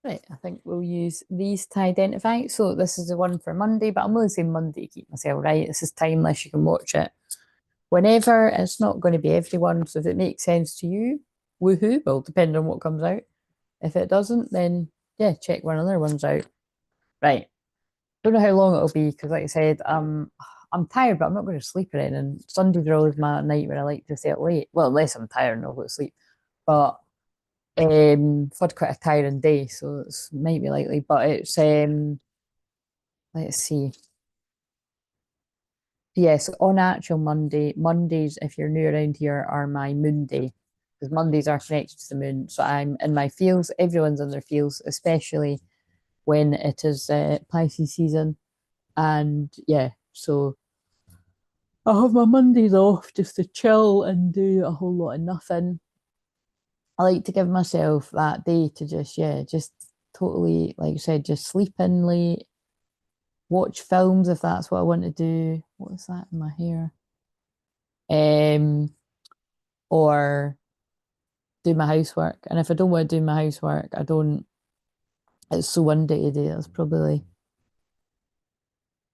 Right, I think we'll use these to identify. So this is the one for Monday, but I'm only saying Monday to keep myself right. This is timeless. You can watch it whenever. It's not going to be everyone. So if it makes sense to you, woohoo. Well, depending on what comes out. If it doesn't, then yeah, check one other one's out. Right. Don't know how long it'll be because, like I said, I'm tired, but I'm not going to sleep or anything. Sundays are always my night where I like to stay up late. Well, unless I'm tired and I'll go to sleep. But I've had quite a tiring day, so it's might be likely. But it's let's see. Yes, on actual Mondays, if you're new around here, are my moon day because Mondays are connected to the moon. So I'm in my fields. Everyone's in their fields, especially when it is Pisces season. And yeah, so I'll have my Mondays off just to chill and do a whole lot of nothing. I like to give myself that day to just, yeah, just totally, like I said, just sleep in late, watch films if that's what I want to do. What is that in my hair? Um, or do my housework. And if I don't want to do my housework, I don't, it's so windy today. That's probably,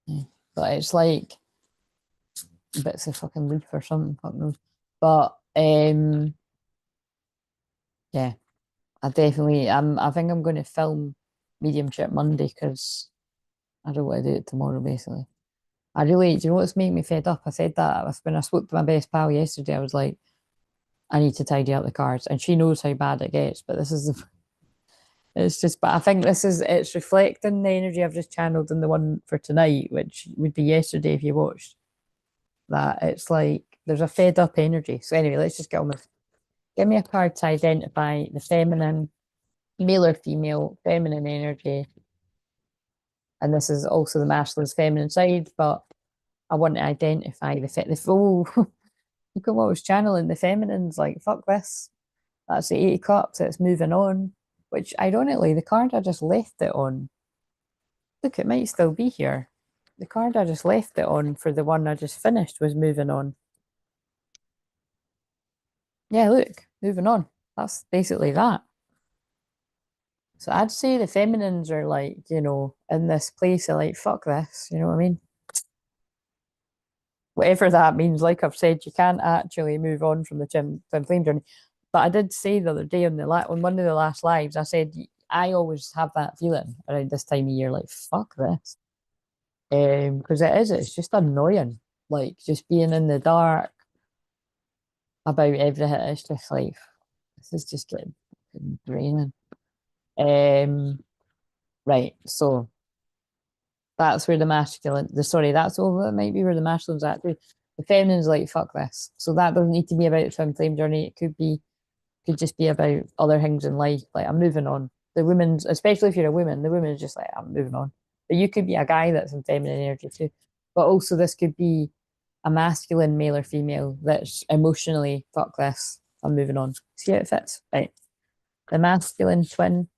yeah. But it's like bits of fucking leaf or something, fuck knows. But yeah, I think I'm going to film Mediumship Monday because I don't want to do it tomorrow, basically. Do you know what's making me fed up? I said that when I spoke to my best pal yesterday, I was like, I need to tidy up the cards. And she knows how bad it gets, but it's just, but I think it's reflecting the energy I've just channeled in the one for tonight, which would be yesterday if you watched that. It's like, there's a fed up energy. So anyway, let's just get on with, give me a card to identify the feminine, male or female, feminine energy. And this is also the masculine's feminine side, but I want to identify oh, look at what I was channeling. The feminine's like, fuck this. That's the 8 of Cups. It's moving on. Which, ironically, the card I just left it on. Look, it might still be here. The card I just left it on for the one I just finished was moving on. Yeah, look, moving on. That's basically that. So I'd say the feminines are like, in this place of like, fuck this, you know what I mean? Whatever that means, like I've said, you can't actually move on from the twin flame journey. But I did say the other day on one of the last lives, I said I always have that feeling around this time of year, like fuck this, because it's just annoying, like just being in the dark about everything. It's just like this is just getting draining. Right, so that's where that's over. That might be where the masculine's at too. The feminine's like, fuck this. So that doesn't need to be about twin flame journey. It could just be about other things in life. Like I'm moving on. The women's, especially if you're a woman, the woman's just like, I'm moving on. But you could be a guy that's in feminine energy too. But also this could be a masculine male or female that's emotionally, fuck this. I'm moving on. See how it fits? Right. The masculine twin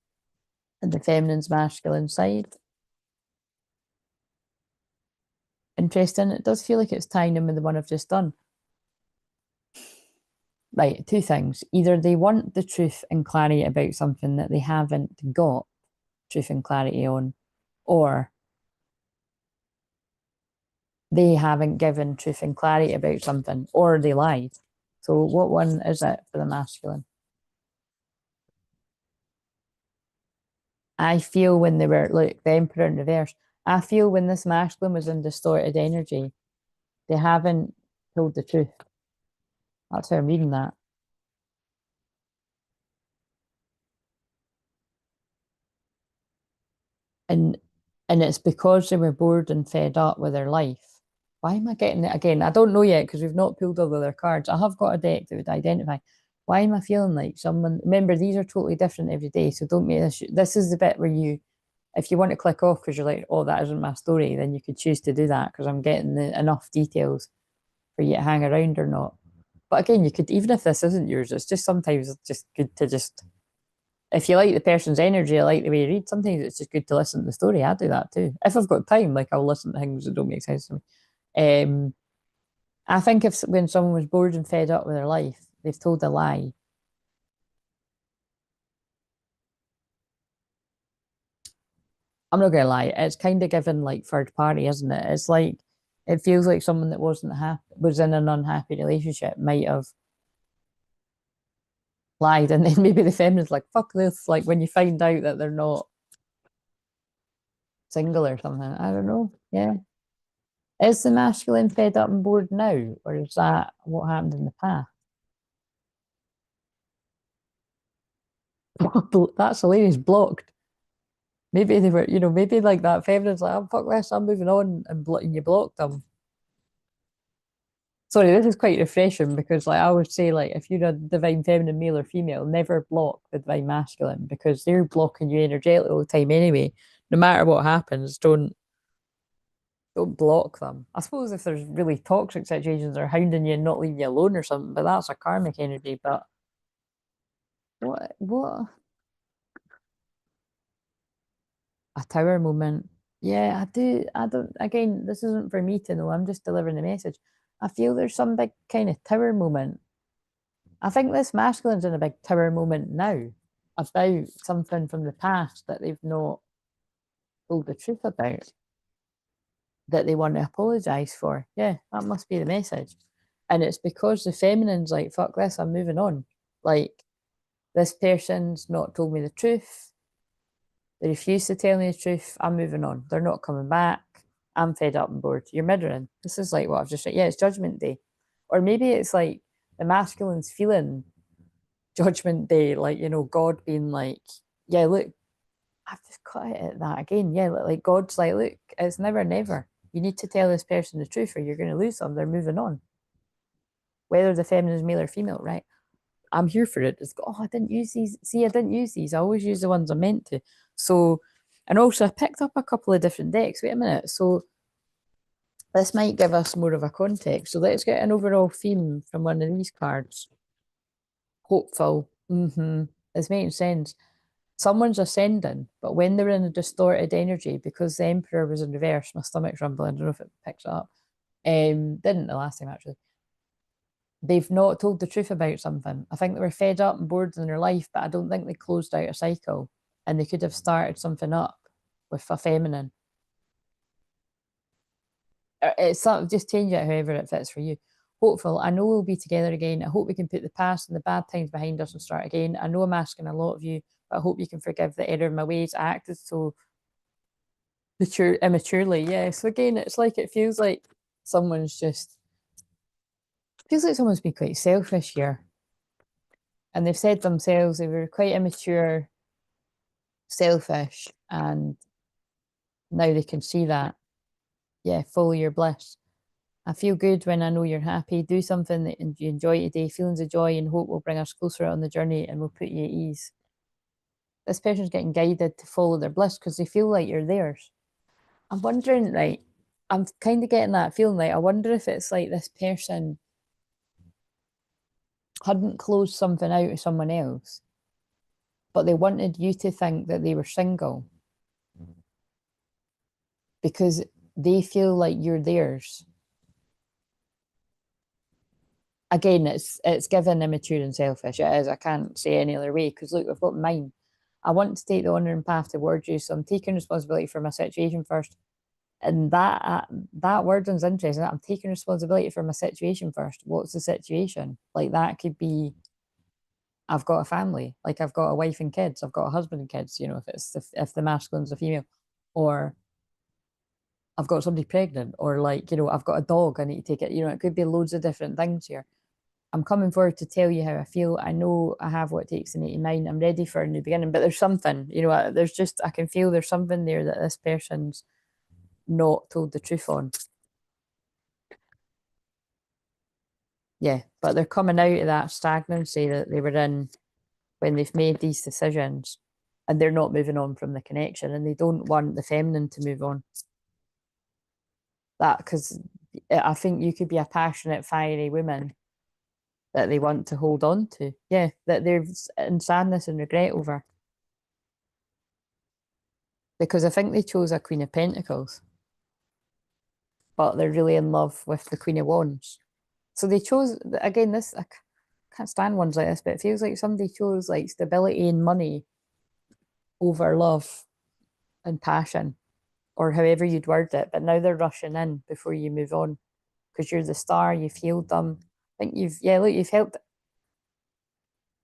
and the feminine's masculine side. Interesting. It does feel like it's tying in with the one I've just done. Right, two things. Either they want the truth and clarity about something that they haven't got truth and clarity on, or they haven't given truth and clarity about something, or they lied. So, what one is it for the masculine? I feel when they were, look, the Emperor in reverse, I feel when this masculine was in distorted energy, they haven't told the truth. That's how I'm reading that. And it's because they were bored and fed up with their life. Why am I getting it again? I don't know yet because we've not pulled all of their cards. I have got a deck that would identify. Why am I feeling like someone? Remember, these are totally different every day, so don't make this. This is the bit where if you want to click off because you're like, oh, that isn't my story, then you could choose to do that because I'm getting enough details for you to hang around or not. But again, you could, even if this isn't yours, it's just sometimes just good to just, if you like the person's energy, I like the way you read, sometimes it's just good to listen to the story. I do that too. If I've got time, like I'll listen to things that don't make sense to me. I think if when someone was bored and fed up with their life, they've told a lie. I'm not gonna lie, it's kind of given like third party, isn't it? It's like it feels like someone that was in an unhappy relationship might have lied, and then maybe the feminist's like, fuck this, like when you find out that they're not single or something. I don't know. Yeah. Is the masculine fed up and bored now, or is that what happened in the past? That's hilarious. Blocked. Maybe they were, maybe like that feminist's like, oh, fuck this, I'm moving on, and you blocked them. Sorry, this is quite refreshing because, like, I would say, like, if you're a divine feminine, male or female, never block the divine masculine because they're blocking you energetically all the time anyway. No matter what happens, don't block them. I suppose if there's really toxic situations, they're hounding you and not leaving you alone or something, but that's a karmic energy. But what a tower moment. Yeah, I do. I don't. Again, this isn't for me to know. I'm just delivering the message. I feel there's some big kind of tower moment. I think this masculine's in a big tower moment now about something from the past that they've not told the truth about that they want to apologize for. Yeah, that must be the message. And it's because the feminine's like, fuck this, I'm moving on. Like, this person's not told me the truth. They refuse to tell me the truth. I'm moving on. They're not coming back. I'm fed up and bored. You're mirroring. This is like what I've just said. Yeah, it's judgment day. Or maybe it's like the masculine's feeling judgment day, like, God being like, yeah, look, I've just cut it at that again. Yeah, like God's like, look, it's never, never. You need to tell this person the truth or you're going to lose them. They're moving on. Whether the feminine is male or female, right? I'm here for it. It's oh, I didn't use these. See, I didn't use these. I always use the ones I meant to. So, and also I picked up a couple of different decks. Wait a minute. So this might give us more of a context. So let's get an overall theme from one of these cards. Hopeful. It's making sense. Someone's ascending, but when they're in a distorted energy, because the Emperor was in reverse, my stomach's rumbling. I don't know if it picks it up. Didn't the last time actually. They've not told the truth about something. I think they were fed up and bored in their life, but I don't think they closed out a cycle. And they could have started something up with a feminine. It's sort of just change it however it fits for you. Hopeful. I know we'll be together again. I hope we can put the past and the bad times behind us and start again. I know I'm asking a lot of you, but I hope you can forgive the error in my ways. I acted so immaturely. Yeah. So again, it's like it feels like someone's just feels like someone's been quite selfish here. And they've said themselves they were quite immature, selfish, and now they can see that. Yeah, follow your bliss. I feel good when I know you're happy. Do something that you enjoy today. Feelings of joy and hope will bring us closer on the journey and will put you at ease. This person's getting guided to follow their bliss because they feel like you're theirs. I'm wondering, right? I'm kind of getting that feeling like I wonder if it's like this person hadn't closed something out of someone else, but they wanted you to think that they were single because they feel like you're theirs. Again, it's given immature and selfish. It is. I can't say any other way because look, I've got mine. I want to take the honouring path towards you, so I'm taking responsibility for my situation first. And that wording's interesting. I'm taking responsibility for my situation first. What's the situation? Like that could be I've got a family, like I've got a wife and kids, I've got a husband and kids, if the masculine's a female, or I've got somebody pregnant, or like, I've got a dog, I need to take it, it could be loads of different things here. I'm coming forward to tell you how I feel. I know I have what it takes in 89. I'm ready for a new beginning, but there's something, there's just, I can feel there's something there that this person's not told the truth on. Yeah, but they're coming out of that stagnancy that they were in when they've made these decisions and they're not moving on from the connection and they don't want the feminine to move on. That because I think you could be a passionate, fiery woman that they want to hold on to. Yeah, that they're in sadness and regret over. Because I think they chose a Queen of Pentacles, but they're really in love with the Queen of Wands. So they chose, again, this, I can't stand ones like this, but it feels like somebody chose like stability and money over love. and passion, or however you'd word it, but now they're rushing in before you move on because you're the star, you've healed them. I think you've helped.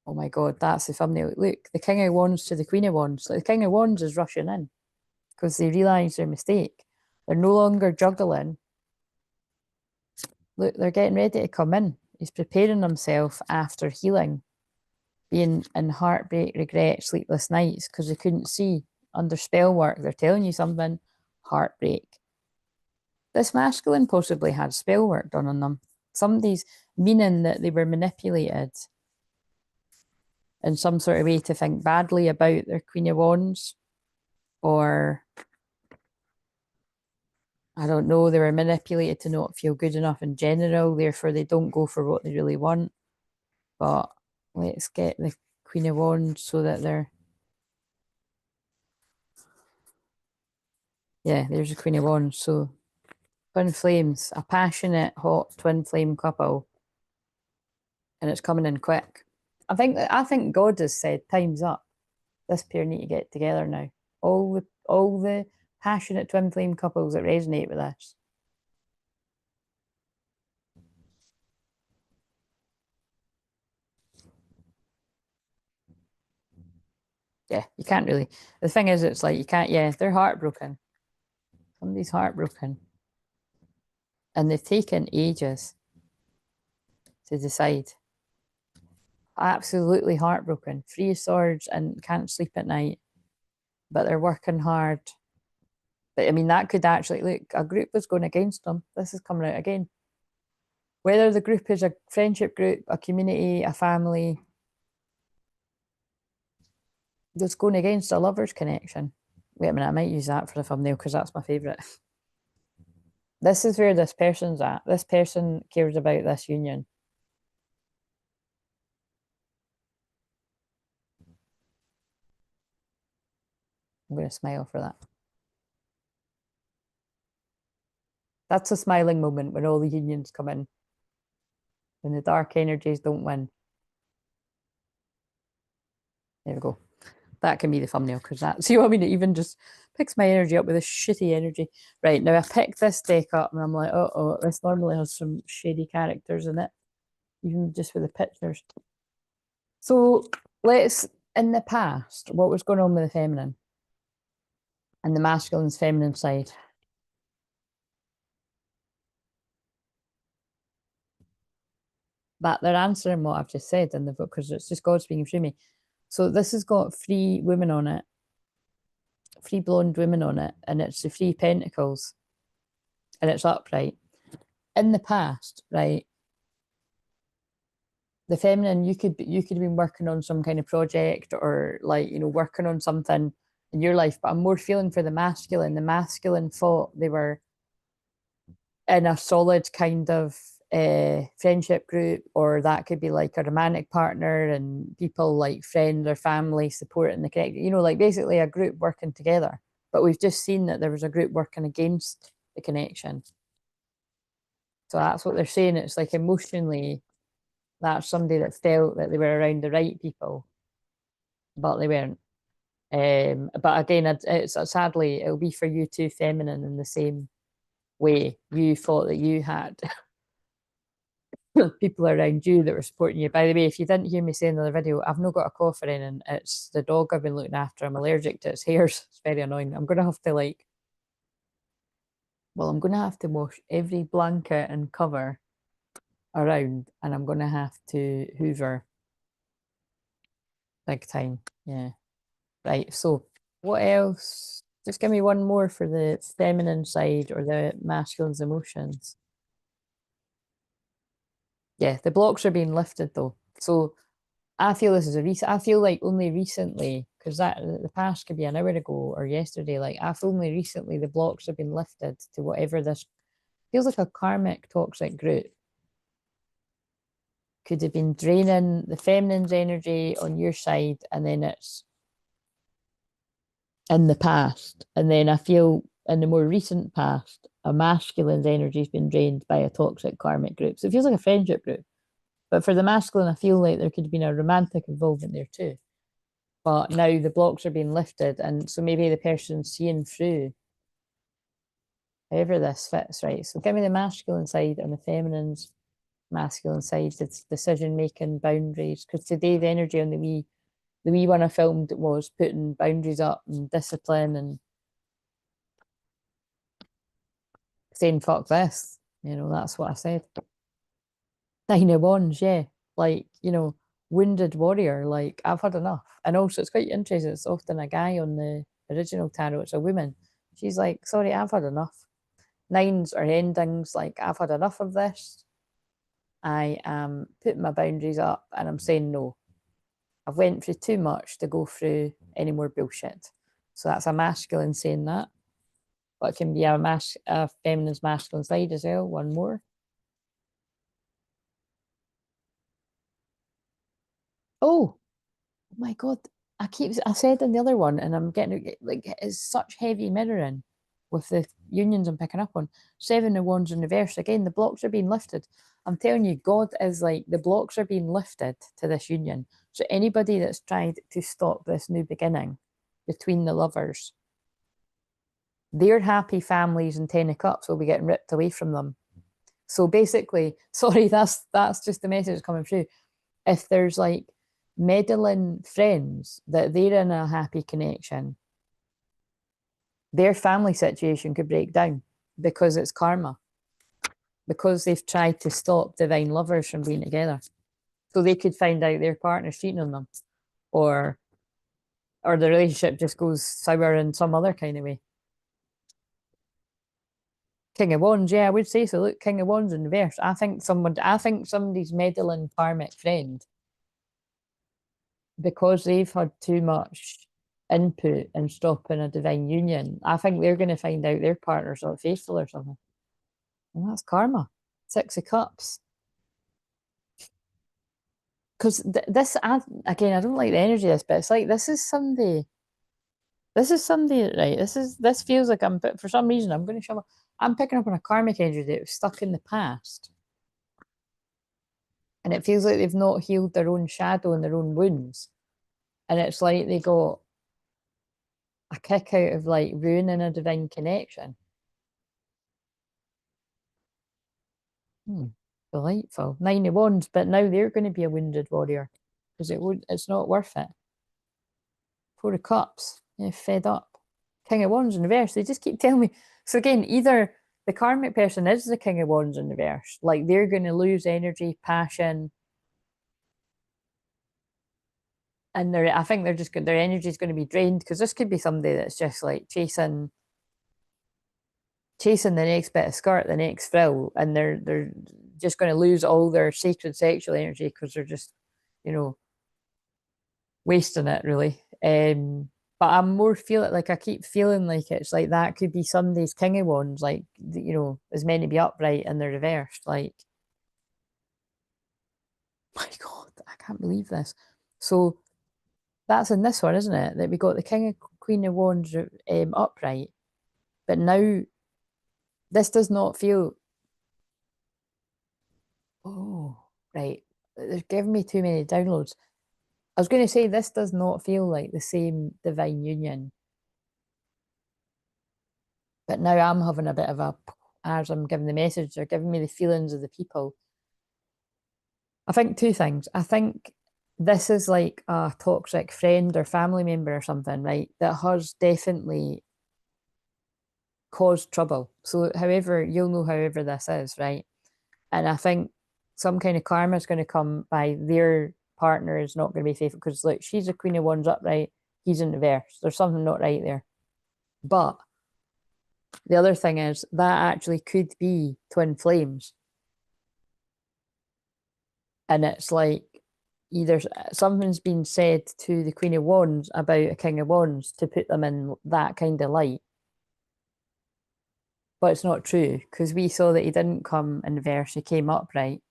Oh my God, that's the thumbnail. Look, the King of Wands to the Queen of Wands. Like, the King of Wands is rushing in because they realise their mistake. They're no longer juggling. Look, they're getting ready to come in. He's preparing himself after healing, being in heartbreak, regret, sleepless nights because they couldn't see under spell work. They're telling you something, heartbreak. This masculine possibly had spell work done on them. Somebody's meaning that they were manipulated in some sort of way to think badly about their Queen of Wands, or I don't know, they were manipulated to not feel good enough in general, therefore they don't go for what they really want. But let's get the Queen of Wands so that they're... Yeah, there's the Queen of Wands. So twin flames, a passionate, hot twin flame couple, and it's coming in quick. I think God has said, time's up. This pair need to get together now. All the passionate twin flame couples that resonate with this. Yeah, you can't really. The thing is, it's like you can't. Yeah, they're heartbroken. Somebody's heartbroken, and they've taken ages to decide. Absolutely heartbroken, 3 of Swords, and can't sleep at night, but they're working hard. But I mean, that could actually look, a group was going against them. This is coming out again. Whether the group is a friendship group, a community, a family, that's going against a lover's connection. Wait a minute, I might use that for the thumbnail because that's my favourite. This is where this person's at. This person cares about this union. I'm going to smile for that. That's a smiling moment when all the unions come in. When the dark energies don't win. There we go. That can be the thumbnail because that, see what I mean? It even just picks my energy up with this shitty energy. Right, now I picked this deck up and I'm like, oh, this normally has some shady characters in it, even just with the pictures. So let's, in the past, what was going on with the feminine and the masculine's feminine side? But they're answering what I've just said in the book because it's just God speaking through me. So this has got 3 women on it, 3 blonde women on it, and it's the 3 pentacles, and it's upright. In the past, right, the feminine, you could have been working on some kind of project or like, working on something in your life, but I'm more feeling for the masculine. The masculine thought they were in a solid kind of friendship group, or that could be like a romantic partner and people like friends or family supporting the connection, like basically a group working together. But we've just seen that there was a group working against the connection. So that's what they're saying. It's like emotionally, that's somebody that felt that they were around the right people, but they weren't. But again, it's sadly, it'll be for you too, feminine, in the same way you thought that you had people around you that were supporting you. By the way, if you didn't hear me say in the video, I've not got a cough or anything. It's the dog I've been looking after. I'm allergic to its hairs. It's very annoying. I'm going to have to I'm going to have to wash every blanket and cover around, and I'm going to have to hoover big time. Yeah. Right. So what else? Just give me one more for the feminine side or the masculine's emotions. Yeah, the blocks are being lifted though. So I feel this is I feel like only recently, because that the past could be an hour ago or yesterday. Like I feel only recently the blocks have been lifted to whatever this feels like. A karmic toxic group could have been draining the feminine's energy on your side, and then it's in the past. And then I feel in the more recent past, a masculine's energy has been drained by a toxic karmic group. So it feels like a friendship group. But for the masculine, I feel like there could have been a romantic involvement there too. but now the blocks are being lifted, and so maybe the person's seeing through however this fits, right? So give me the masculine side and the feminine's masculine side, it's decision making, boundaries. Because today the energy on the wee one I filmed was putting boundaries up and discipline and saying fuck this. You know, that's what I said. Nine of Wands, yeah. Like, you know, wounded warrior, like I've had enough. And also it's quite interesting, it's often a guy on the original tarot, it's a woman. She's like, sorry, I've had enough. Nines are endings, like I've had enough of this. I am putting my boundaries up and I'm saying no. I've went through too much to go through any more bullshit. So that's a masculine saying that. But it can be a feminine's masculine side as well. One more. Oh my God. I said in the other one, and I'm getting like it's such heavy mirroring with the unions I'm picking up on. Seven of Wands in reverse. Again, the blocks are being lifted. I'm telling you, God is like the blocks are being lifted to this union. So anybody that's tried to stop this new beginning between the lovers, their happy families and Ten of Cups will be getting ripped away from them. So basically, sorry, that's just the message coming through. If there's like meddling friends that they're in a happy connection, their family situation could break down because it's karma, because they've tried to stop divine lovers from being together. So they could find out their partner's cheating on them, or the relationship just goes sour in some other kind of way. King of Wands, yeah, I would say so. Look, King of Wands in reverse. I think somebody's meddling karmic friend, because they've had too much input in stopping a divine union, I think they're going to find out their partner's not faithful or something. And that's karma. Six of Cups. Because again, I don't like the energy of this, but it's like this is somebody, right? This feels like but for some reason, I'm going to show. I'm picking up on a karmic energy that was stuck in the past. And it feels like they've not healed their own shadow and their own wounds. And it's like they got a kick out of like ruining a divine connection. Delightful. Nine of Wands, but now they're going to be a wounded warrior because it's not worth it. Four of Cups, yeah, fed up. King of Wands in reverse. They just keep telling me. So again, either the karmic person is the King of Wands in reverse, like they're going to lose energy, passion, and I think their energy is going to be drained, because this could be somebody that's just like chasing the next bit of skirt, the next frill, and they're just going to lose all their sacred sexual energy because they're just, you know, wasting it really. But I'm more feeling like I keep feeling like it's like that could be somebody's King of Wands, like, you know, is meant to be upright and they're reversed. Like, my God, I can't believe this. So that's in this one, isn't it? That we got the King of Queen of Wands upright, but now this does not feel. Oh, right. They're giving me too many downloads. I was going to say this does not feel like the same divine union, but now I'm having a bit of a, as I'm giving the message, they're giving me the feelings of the people. I think two things. I think this is like a toxic friend or family member or something, right? That has definitely caused trouble. So however, you'll know however this is, right? And I think some kind of karma is going to come by their partner is not going to be faithful, because like she's a Queen of Wands upright, he's in reverse. There's something not right there. But the other thing is that actually could be twin flames. And it's like either something's been said to the Queen of Wands about a King of Wands to put them in that kind of light. But it's not true, because we saw that he didn't come in reverse, he came upright.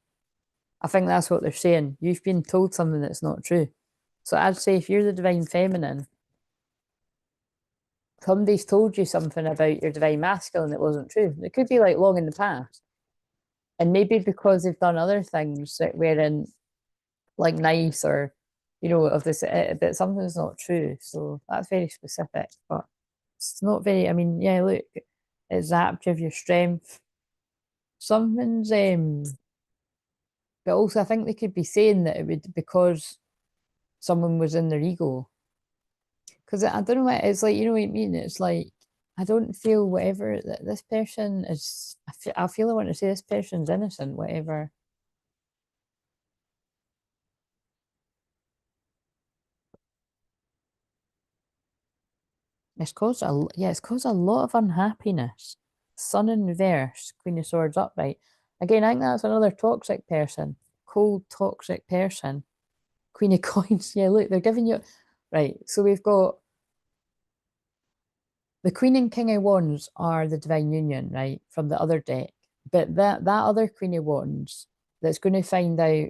I think that's what they're saying. You've been told something that's not true. So I'd say if you're the divine feminine, somebody's told you something about your divine masculine that wasn't true. It could be like long in the past. And maybe because they've done other things that weren't like nice, or you know, of this, that something's not true. So that's very specific, but it's not very, I mean, yeah, look, it zapped you of your strength. Something's, but also I think they could be saying that it would because someone was in their ego. Because I don't know what it's like, you know what I mean? It's like, I don't feel whatever that this person is, I feel I want to say this person's innocent, whatever. Yeah, it's caused a lot of unhappiness. Sun in reverse, Queen of Swords upright. Again, I think that's another toxic person. Cold, toxic person. Queen of Coins. Yeah, look, they're giving you right. So we've got the Queen and King of Wands are the Divine Union, right, from the other deck. But that other Queen of Wands that's going to find out,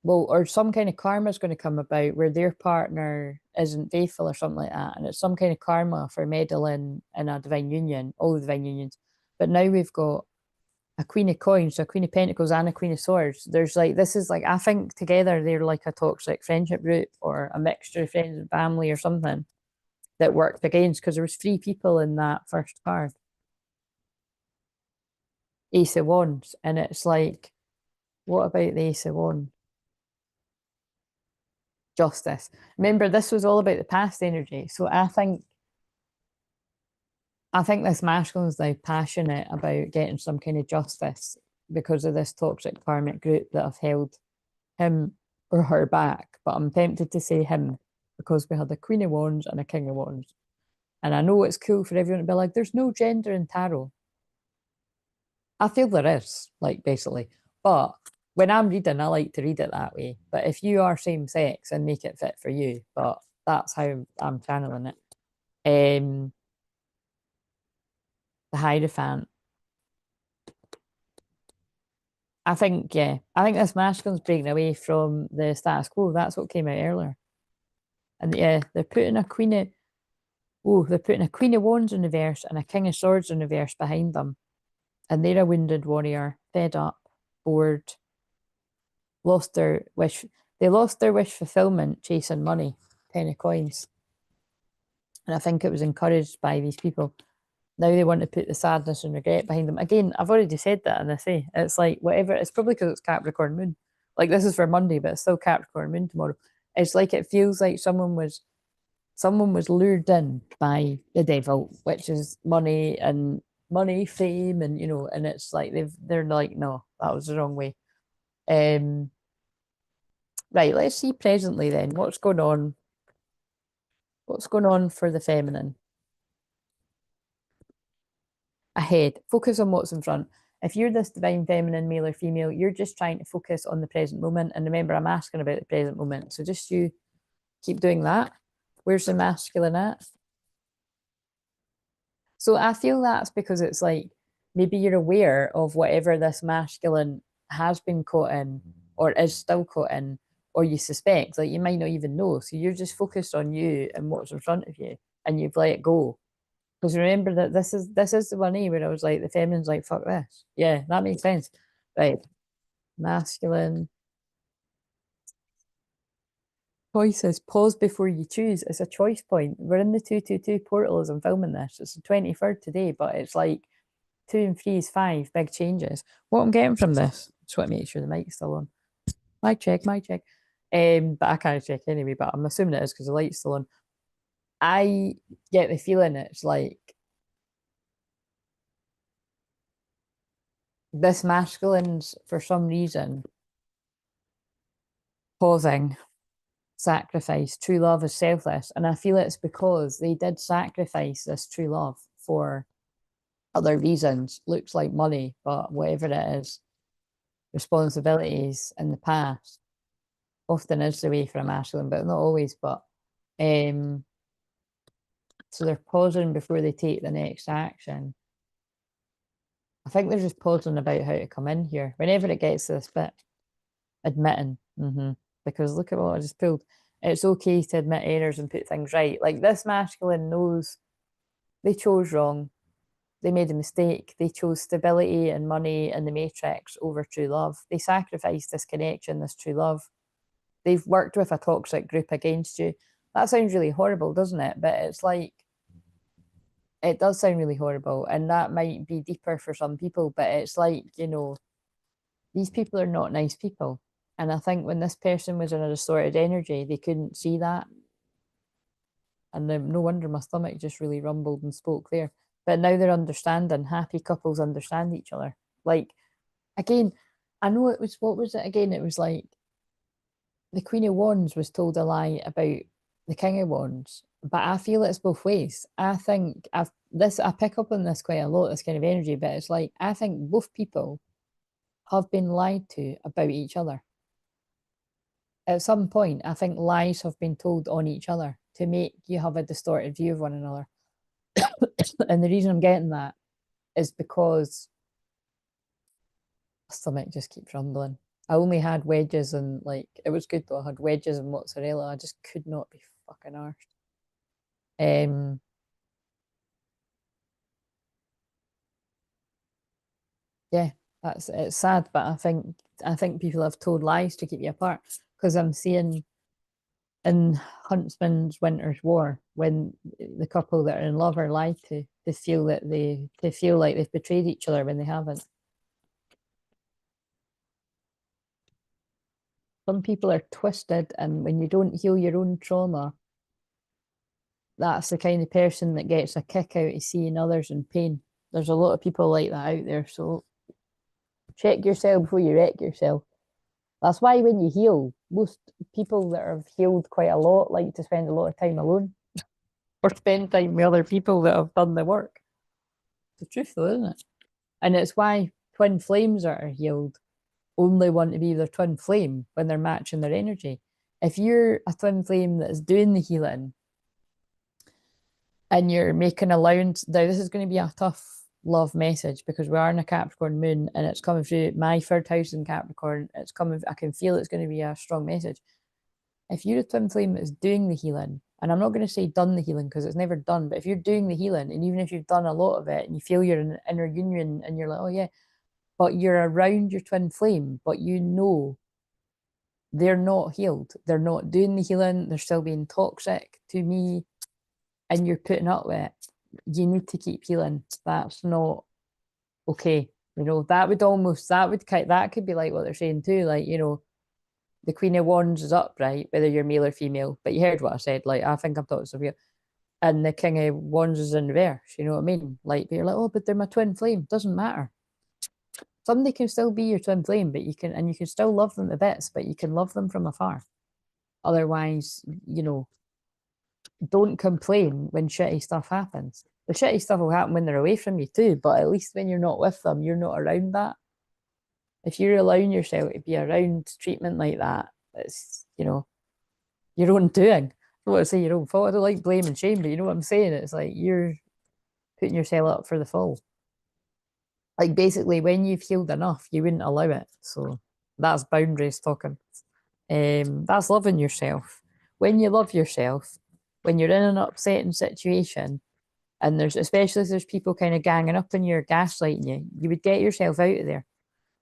well, or some kind of karma is going to come about where their partner isn't faithful or something like that. And it's some kind of karma for meddling in a divine union, all the divine unions. But now we've got a Queen of Coins, a Queen of Pentacles, and a Queen of Swords. There's like, this is like, I think together they're like a toxic friendship group or a mixture of friends and family or something that worked against, because there was three people in that first card. Ace of Wands. And it's like, what about the Ace of Wands? Justice. Remember, this was all about the past energy. So I think this masculine is now passionate about getting some kind of justice because of this toxic karmic group that have held him or her back. But I'm tempted to say him because we had a Queen of Wands and a King of Wands. And I know it's cool for everyone to be like, there's no gender in tarot. I feel there is, like, basically. But when I'm reading, I like to read it that way. But if you are same sex and make it fit for you, but that's how I'm channeling it. The Hierophant. I think, yeah, I think this masculine's breaking away from the status quo. That's what came out earlier. And yeah, they're putting a Queen of Wands in reverse and a King of Swords in reverse behind them. And they're a wounded warrior, fed up, bored, lost their wish. They lost their wish fulfillment chasing money, 10 of coins. And I think it was encouraged by these people. Now they want to put the sadness and regret behind them. Again, I've already said that, and I say it's like whatever. It's probably because it's Capricorn moon. Like this is for Monday, but it's still Capricorn moon tomorrow. It's like it feels like someone was lured in by the devil, which is money, fame, and you know, and it's like they're like, no, that was the wrong way. Um, right, let's see presently then. What's going on? What's going on for the feminine? Ahead. Focus on what's in front. If you're this divine feminine, male or female, you're just trying to focus on the present moment. And remember, I'm asking about the present moment. So just you keep doing that. Where's the masculine at? So I feel that's because it's like maybe you're aware of whatever this masculine has been caught in or is still caught in, or you suspect, like you might not even know. So you're just focused on you and what's in front of you and you've let it go. Because remember that this is the one where I was like, the feminine's like, fuck this. Yeah, that makes sense. Right. Masculine. Choices. Pause before you choose. It's a choice point. We're in the 222 portal as I'm filming this. It's the 23rd today, but it's like 2 and 3 is 5. Big changes. What I'm getting from this, just want to make sure the mic's still on. Mic check, mic check. But I can't check anyway, but I'm assuming it is because the light's still on. I get the feeling it's like this masculine's for some reason pausing, sacrifice. True love is selfless. And I feel it's because they did sacrifice this true love for other reasons. Looks like money, but whatever it is, responsibilities in the past often is the way for a masculine, but not always. But um, so they're pausing before they take the next action. I think they're just pausing about how to come in here. Whenever it gets to this bit, admitting. Because look at what I just pulled. It's okay to admit errors and put things right. Like this masculine knows they chose wrong. They made a mistake. They chose stability and money and the matrix over true love. They sacrificed this connection, this true love. they've worked with a toxic group against you. That sounds really horrible, doesn't it? But it's like, it does sound really horrible, and that might be deeper for some people, but it's like, these people are not nice people. And I think when this person was in a distorted energy, they couldn't see that. And then no wonder my stomach just really rumbled and spoke there. But now they're understanding. Happy couples understand each other. Like, again, I know it was, what was it again? It was like the Queen of Wands was told a lie about the King of Wands. But I feel it's both ways. I think I pick up on this quite a lot, this kind of energy, but it's like, I think both people have been lied to about each other. At some point, I think lies have been told on each other to make you have a distorted view of one another. And the reason I'm getting that is because my stomach just keeps rumbling. I only had wedges and, like, it was good though. I had wedges and mozzarella. I just could not be fucking arsed. Yeah, it's sad, but I think people have told lies to keep you apart, because I'm seeing in Huntsman's Winter's War, when the couple that are in love are lied to feel like they've betrayed each other when they haven't. Some people are twisted, and when you don't heal your own trauma, that's the kind of person that gets a kick out of seeing others in pain. There's a lot of people like that out there, so check yourself before you wreck yourself. That's why when you heal, most people that have healed quite a lot like to spend a lot of time alone or spend time with other people that have done the work. It's the truth though, isn't it? And it's why twin flames that are healed only want to be their twin flame when they're matching their energy. If you're a twin flame that is doing the healing and you're making allowance, now this is going to be a tough love message because we are in a Capricorn moon and it's coming through my third house in Capricorn. It's coming, I can feel it's going to be a strong message. If you're a twin flame that is doing the healing, and I'm not going to say done the healing because it's never done, but if you're doing the healing, and even if you've done a lot of it and you feel you're in an inner union and you're like, oh yeah, but you're around your twin flame, but you know they're not healed, they're not doing the healing, they're still being toxic to me, and you're putting up with it, you need to keep healing. That's not okay. That could be like what they're saying too, like, the Queen of Wands is upright, whether you're male or female. But you heard what I said. Like, I think I'm talking to you. And the King of Wands is in reverse. You know what I mean? Like, you're like, oh, but they're my twin flame. Doesn't matter. Somebody can still be your twin flame, but you can still love them to bits, but you can love them from afar. Otherwise, don't complain when shitty stuff happens. The shitty stuff will happen when they're away from you too, but at least when you're not with them, you're not around that. If you're allowing yourself to be around treatment like that, it's, your own doing. I don't want to say your own fault. I don't like blame and shame, but you know what I'm saying? It's like you're putting yourself up for the fall. Like, basically, when you've healed enough, you wouldn't allow it. So that's boundaries talking. That's loving yourself. When you love yourself, when you're in an upsetting situation, and especially if there's people kind of ganging up on you or gaslighting you, you would get yourself out of there.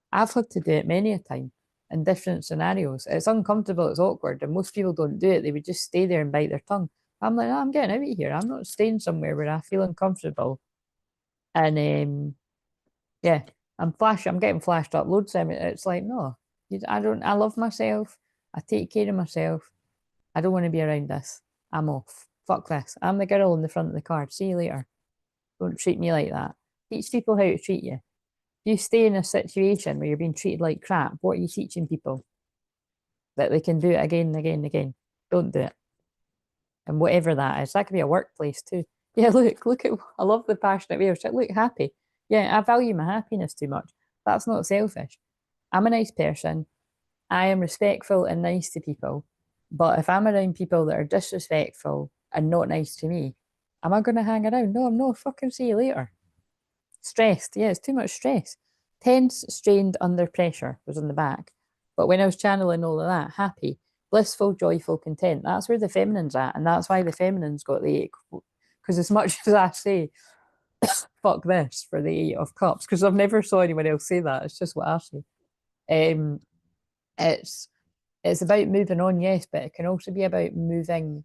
I've had to do it many a time in different scenarios. It's uncomfortable, it's awkward, and most people don't do it. They would just stay there and bite their tongue. I'm like, I'm getting out of here. I'm not staying somewhere where I feel uncomfortable. And yeah, I'm getting flashed up loads of time. It's like, no, I love myself. I take care of myself. I don't want to be around this. I'm off. Fuck this. I'm the girl in the front of the card. See you later. Don't treat me like that. Teach people how to treat you. You stay in a situation where you're being treated like crap, what are you teaching people? That they can do it again and again and again. Don't do it. And whatever that is, that could be a workplace too. Yeah, look at, I love the passionate way of saying, look, happy. Yeah, I value my happiness too much. That's not selfish. I'm a nice person. I am respectful and nice to people. But if I'm around people that are disrespectful and not nice to me, am I going to hang around? No, I'm not. Fucking see you later. Stressed. Yeah, it's too much stress. Tense, strained, under pressure was on the back. But when I was channeling all of that, happy, blissful, joyful, content, that's where the feminine's at. And that's why the feminine's got the eight. Because as much as I say, fuck this for the Eight of Cups, because I've never saw anyone else say that. It's just what I say. Um, it's it's about moving on, yes, but it can also be about moving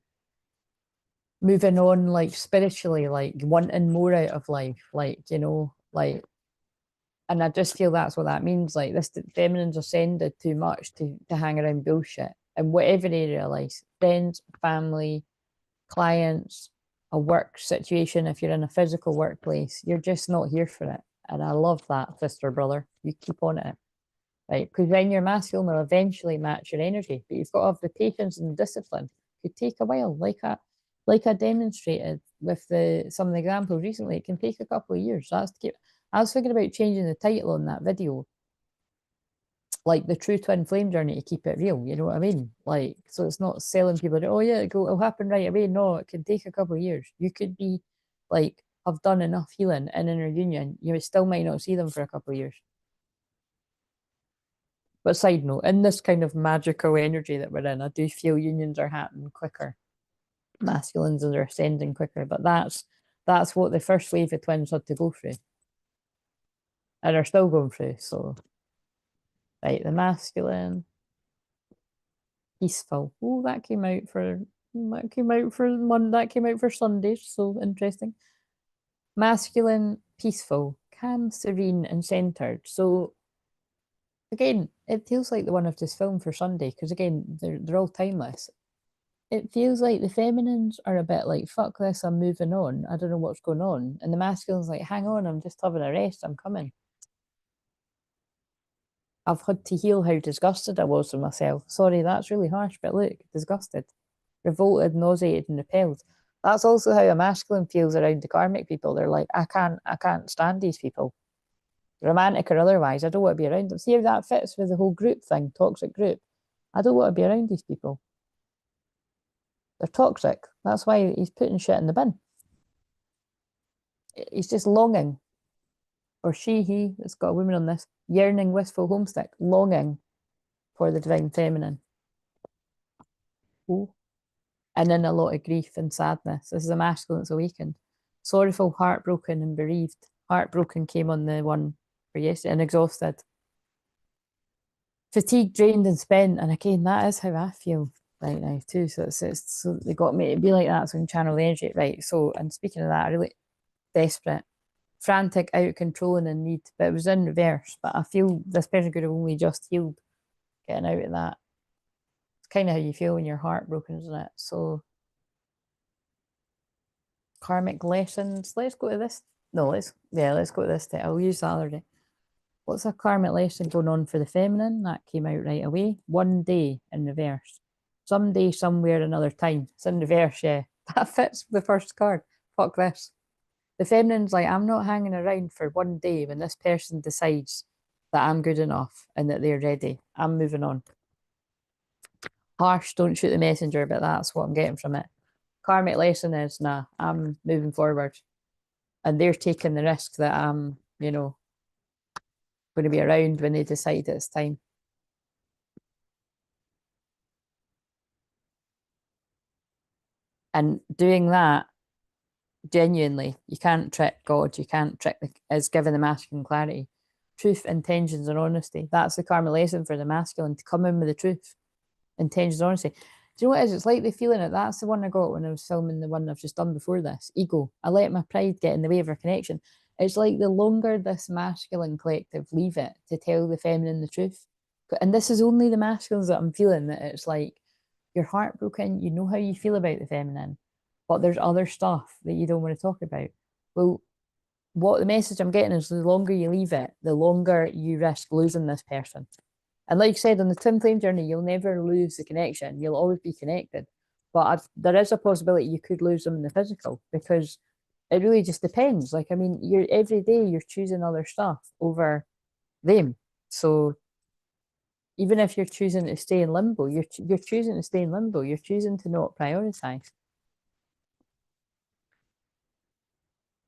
on like spiritually, like wanting more out of life, like, you know, like, and I just feel that's what that means. Like this feminine's ascended too much to hang around bullshit. And whatever area, like friends, family, clients, a work situation, if you're in a physical workplace, you're just not here for it. And I love that, sister, brother. You keep on it. Right? Because when your masculine will eventually match your energy, but you've got to have the patience and the discipline. It could take a while, like I demonstrated with some of the examples recently. It can take a couple of years. That's to keep. I was thinking about changing the title on that video, like the true twin flame journey, to keep it real. You know what I mean? Like, so it's not selling people that, oh yeah, it'll happen right away. No, it can take a couple of years. You could be like, have done enough healing in a union, you still might not see them for a couple of years. But side note, in this kind of magical energy that we're in, I do feel unions are happening quicker. Masculines are ascending quicker, but that's what the first wave of twins had to go through. And are still going through. So right, the masculine, peaceful. Oh, that came out for that came out for Sunday, so interesting. Masculine, peaceful, calm, serene, and centered. So again, it feels like the one I've just filmed for Sunday, because again, they're all timeless. It feels like the feminines are a bit like, fuck this, I'm moving on. I don't know what's going on. And the masculines like, hang on, I'm just having a rest, I'm coming. I've had to heal how disgusted I was with myself. Sorry, that's really harsh, but look, disgusted, revolted, nauseated, and repelled. That's also how a masculine feels around the karmic people. They're like, I can't stand these people, romantic or otherwise. I don't want to be around them. See how that fits with the whole group thing, toxic group. I don't want to be around these people. They're toxic. That's why he's putting shit in the bin. He's just longing, or he, it's got a woman on this, yearning, wistful, homesick, longing for the divine feminine. Oh. And in a lot of grief and sadness. This is a masculine that's awakened. Sorrowful, heartbroken, and bereaved. Heartbroken came on the one for yesterday, and exhausted. Fatigued, drained, and spent. And again, that is how I feel right now too. So so they got me to be like that, so I can channel the energy. Right. So, and speaking of that, I really desperate, frantic, out of control, and in need. But it was in reverse. But I feel this person could have only just healed, getting out of that. It's kind of how you feel when you're heartbroken, isn't it? So karmic lessons. Let's go to this. No, let's go to this day. I'll use the other day. What's a karmic lesson going on for the feminine? That came out right away. One day in reverse. Someday, somewhere, another time. It's in reverse, yeah. That fits the first card. Fuck this. The feminine's like, I'm not hanging around for one day when this person decides that I'm good enough and that they're ready. I'm moving on. Harsh, don't shoot the messenger, but that's what I'm getting from it. Karmic lesson is, nah, I'm moving forward. And they're taking the risk that I'm, going to be around when they decide it's time. And doing that, genuinely, you can't trick God, you can't trick is giving the masculine clarity. Truth, intentions, and honesty. That's the karmic lesson for the masculine, to come in with the truth, intentions, honesty. Do you know what it is? It's like the feeling that that's the one I got when I was filming the one I've just done before this. Ego. I let my pride get in the way of our connection. It's like the longer this masculine collective leave it to tell the feminine the truth. And this is only the masculines that I'm feeling, that it's like you're heartbroken, you know how you feel about the feminine, but there's other stuff that you don't want to talk about. Well, what the message I'm getting is, the longer you leave it, the longer you risk losing this person. And like you said, on the twin flame journey, you'll never lose the connection. You'll always be connected. But there is a possibility you could lose them in the physical, because it really just depends. Like, I mean, you're every day you're choosing other stuff over them. So even if you're choosing to stay in limbo, you're choosing to stay in limbo. You're choosing to not prioritize.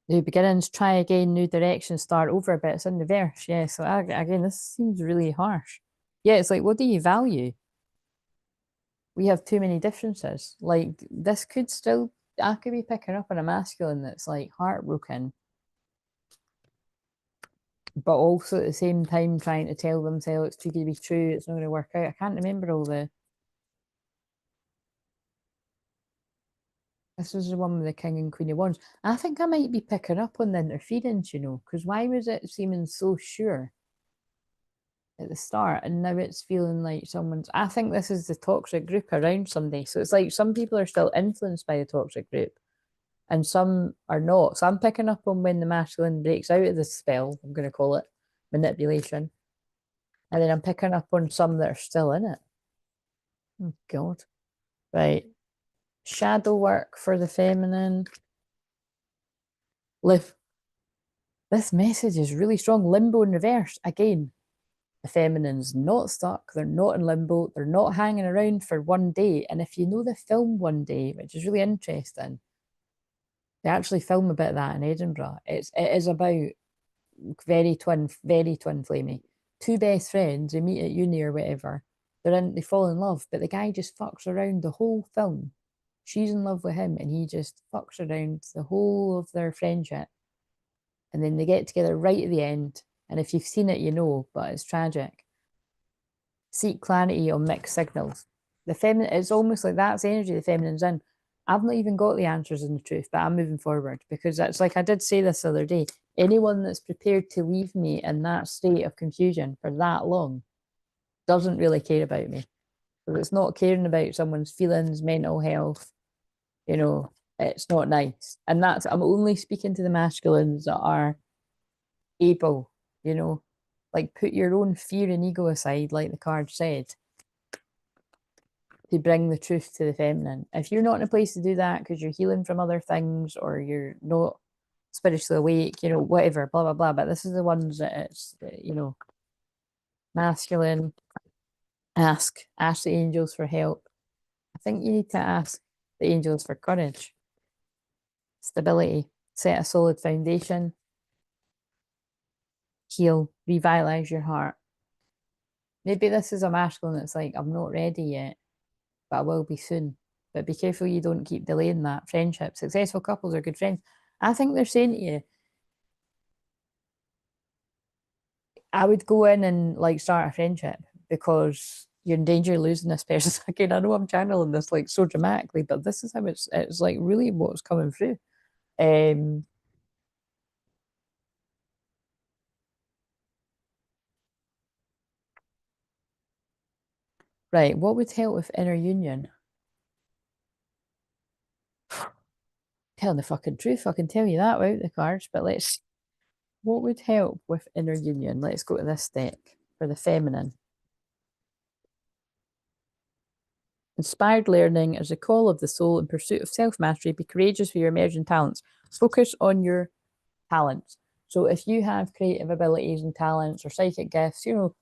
New beginnings, try again, new direction, start over, but it's in reverse. Yeah, so again, this seems really harsh. Yeah, it's like, what do you value? We have too many differences. Like, this could still, I could be picking up on a masculine that's like heartbroken, but also at the same time trying to tell themselves it's too good to be true, it's not going to work out. I can't remember all the This was the one with the King and Queen of Wands. I think I might be picking up on the interference, you know, because why was it seeming so sure at the start and now it's feeling like someone's. I think this is the toxic group around somebody. So it's like some people are still influenced by the toxic group and some are not. So I'm picking up on when the masculine breaks out of the spell, I'm going to call it manipulation. And then I'm picking up on some that are still in it. Oh, God. Right. Shadow work for the feminine. Live. This message is really strong. Limbo in reverse. Again, the feminine's not stuck. They're not in limbo. They're not hanging around for one day. And if you know the film One Day, which is really interesting, they actually film a bit of that in Edinburgh. It is about very twin flamey. Two best friends, they meet at uni or whatever. They fall in love, but the guy just fucks around the whole film. She's in love with him, and he just fucks around the whole of their friendship. And then they get together right at the end. And if you've seen it, you know, but it's tragic. Seek clarity on mixed signals. The feminine, it's almost like that's the energy the feminine's in. I've not even got the answers in the truth, but I'm moving forward because it's like I did say this the other day. Anyone that's prepared to leave me in that state of confusion for that long doesn't really care about me. So it's not caring about someone's feelings, mental health, you know, it's not nice. And that's, I'm only speaking to the masculines that are able, you know, like put your own fear and ego aside, like the card said, to bring the truth to the feminine. If you're not in a place to do that because you're healing from other things or you're not spiritually awake, you know, whatever, blah, blah, blah. But this is the ones that it's, you know, masculine, ask the angels for help. I think you need to ask the angels for courage, stability, set a solid foundation, heal, revitalize your heart. Maybe this is a masculine that's like, I'm not ready yet, but I will be soon. But be careful you don't keep delaying that. Friendship, successful couples are good friends. I think they're saying to you, I would go in and like start a friendship because you're in danger of losing this person. Again, I know I'm channeling this like so dramatically, but this is how it's like really what's coming through. Right, what would help with inner union? Telling the fucking truth, I can tell you that without the cards, but let's, what would help with inner union? Let's go to this deck for the feminine. Inspired learning is a call of the soul in pursuit of self-mastery. Be courageous for your emerging talents. Focus on your talents. So if you have creative abilities and talents or psychic gifts, you know,